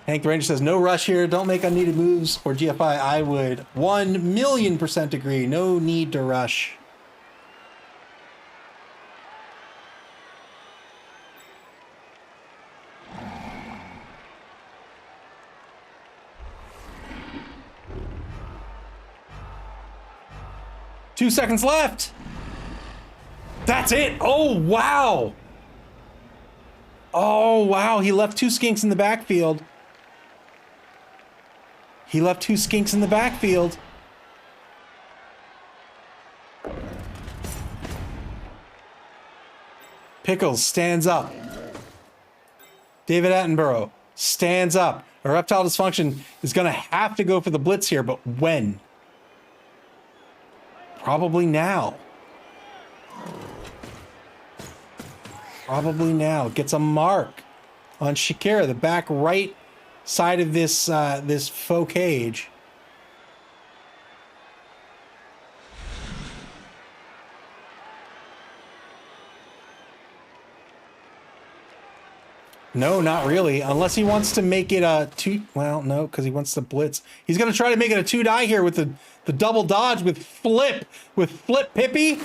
Hank the Ranger says, no rush here. Don't make unneeded moves. Or GFI, I would 1,000,000% agree. No need to rush. Two seconds left. That's it. Oh, wow. Oh, wow. He left 2 skinks in the backfield. He left 2 skinks in the backfield. Pickles stands up. David Attenborough stands up. A Reptile Dysfunction is going to have to go for the blitz here, but when? Probably now. Probably now. Gets a mark on Shakira, the back right side of this this faux cage. No, not really. Unless he wants to make it a 2. Well, no, because he wants to blitz. He's going to try to make it a 2-die here with the double dodge with Flip Pippi.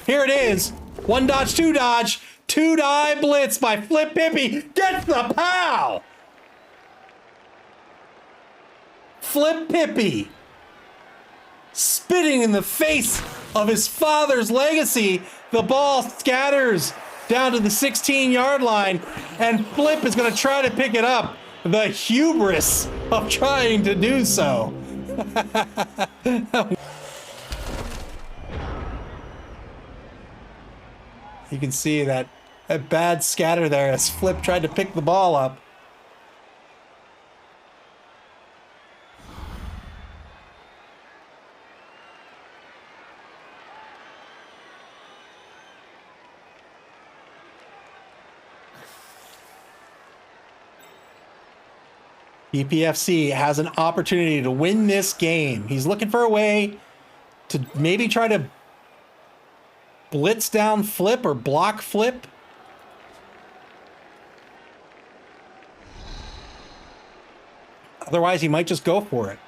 Here it is. 1 dodge, 2 dodge. 2-die blitz by Flip Pippi. Gets the pow! Flip Pippi. Spitting in the face of his father's legacy. The ball scatters down to the 16-yard line, and Flip is going to try to pick it up. The hubris of trying to do so. You can see that A bad scatter there as Flip tried to pick the ball up. PPFC has an opportunity to win this game. He's looking for a way to maybe try to blitz down Flip or block Flip. Otherwise, he might just go for it.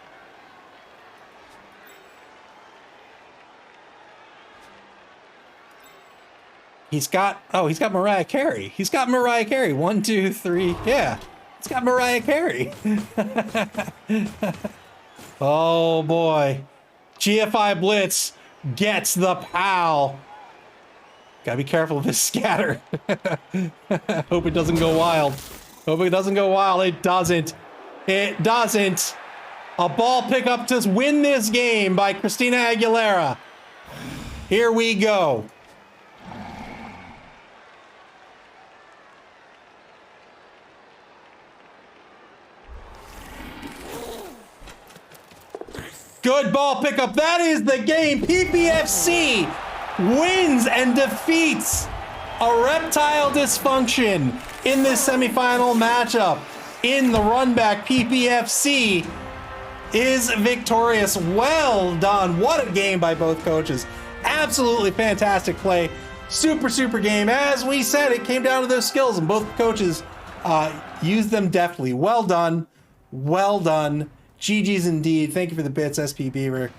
He's got Mariah Carey. He's got Mariah Carey. 1, 2, 3. Yeah. It's got Mariah Carey. Oh boy. GFI Blitz gets the POW. Gotta be careful of this scatter. Hope it doesn't go wild. Hope it doesn't go wild. It doesn't. It doesn't. A ball pickup to win this game by Christina Aguilera. Here we go. Good ball pickup. That is the game. PPFC wins and defeats a Reptile Dysfunction in this semifinal matchup. In the run back, PPFC is victorious. Well done. What a game by both coaches. Absolutely fantastic play. Super, super game. As we said, it came down to those skills, and both coaches used them deftly. Well done. Well done. GG's indeed. Thank you for the bits, SP Beaver.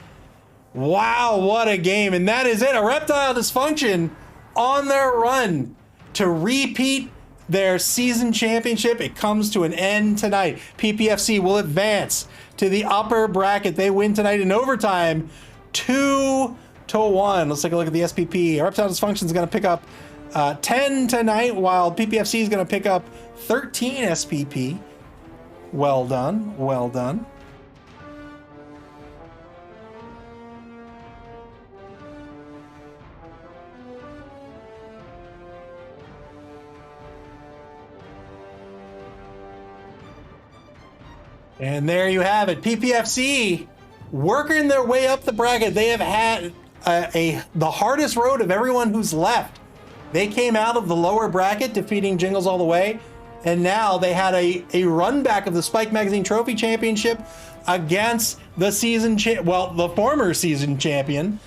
Wow, what a game. And that is it. A Reptile Dysfunction on their run to repeat their season championship. It comes to an end tonight. PPFC will advance to the upper bracket. They win tonight in overtime, 2-1. Let's take a look at the SPP. Reptile Dysfunction is going to pick up 10 tonight, while PPFC is going to pick up 13 SPP. Well done. Well done. And there you have it. PPFC working their way up the bracket. They have had the hardest road of everyone who's left. They came out of the lower bracket, defeating Jingles All the Way, and now they had a run back of the Spike Magazine Trophy Championship against the the former season champion,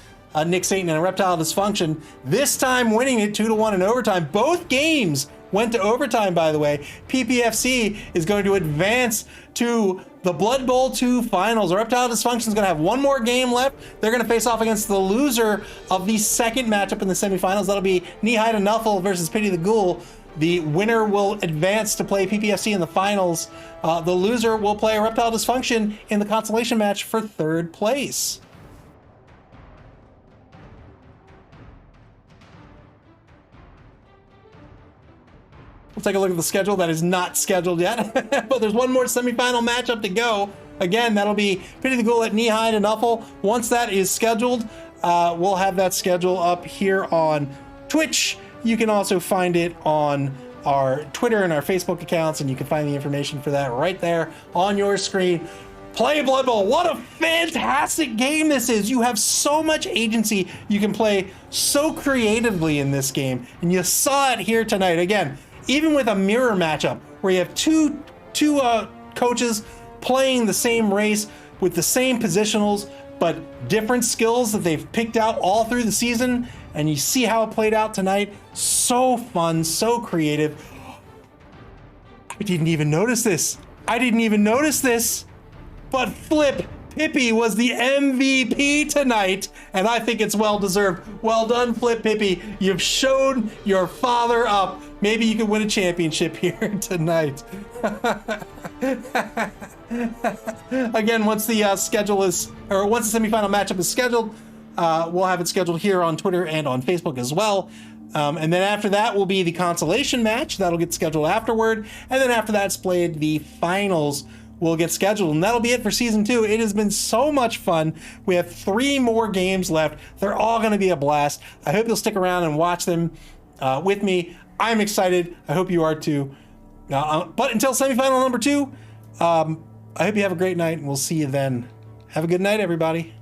Nick Satan, and a Reptile Dysfunction. This time winning it 2-1 in overtime. Both games went to overtime, by the way. PPFC is going to advance to the Blood Bowl 2 finals. Reptile Dysfunction is going to have one more game left. They're going to face off against the loser of the second matchup in the semifinals. That'll be Knee-High to Nuffle versus Pity the Ghoul. The winner will advance to play PPFC in the finals. The loser will play Reptile Dysfunction in the consolation match for third place. We'll take a look at the schedule. That is not scheduled yet, but there's one more semifinal matchup to go. Again, that'll be Pity the Ghoul at Knee-High to Nuffle. Once that is scheduled, we'll have that schedule up here on Twitch. You can also find it on our Twitter and our Facebook accounts, and you can find the information for that right there on your screen. Play Blood Bowl. What a fantastic game this is. You have so much agency. You can play so creatively in this game, and you saw it here tonight. Again, even with a mirror matchup where you have two coaches playing the same race with the same positionals, but different skills that they've picked out all through the season, and you see how it played out tonight. So fun, so creative. I didn't even notice this. But Flip Pippi was the MVP tonight, and I think it's well deserved. Well done, Flip Pippi. You've shown your father up. Maybe you can win a championship here tonight. Again, once the schedule is, or once the semifinal matchup is scheduled, we'll have it scheduled here on Twitter and on Facebook as well. And then after that will be the consolation match. That'll get scheduled afterward. And then after that's played, the finals will get scheduled. And that'll be it for season 2. It has been so much fun. We have 3 more games left. They're all going to be a blast. I hope you'll stick around and watch them with me. I'm excited. I hope you are too. But until semifinal number 2, I hope you have a great night, and we'll see you then. Have a good night, everybody.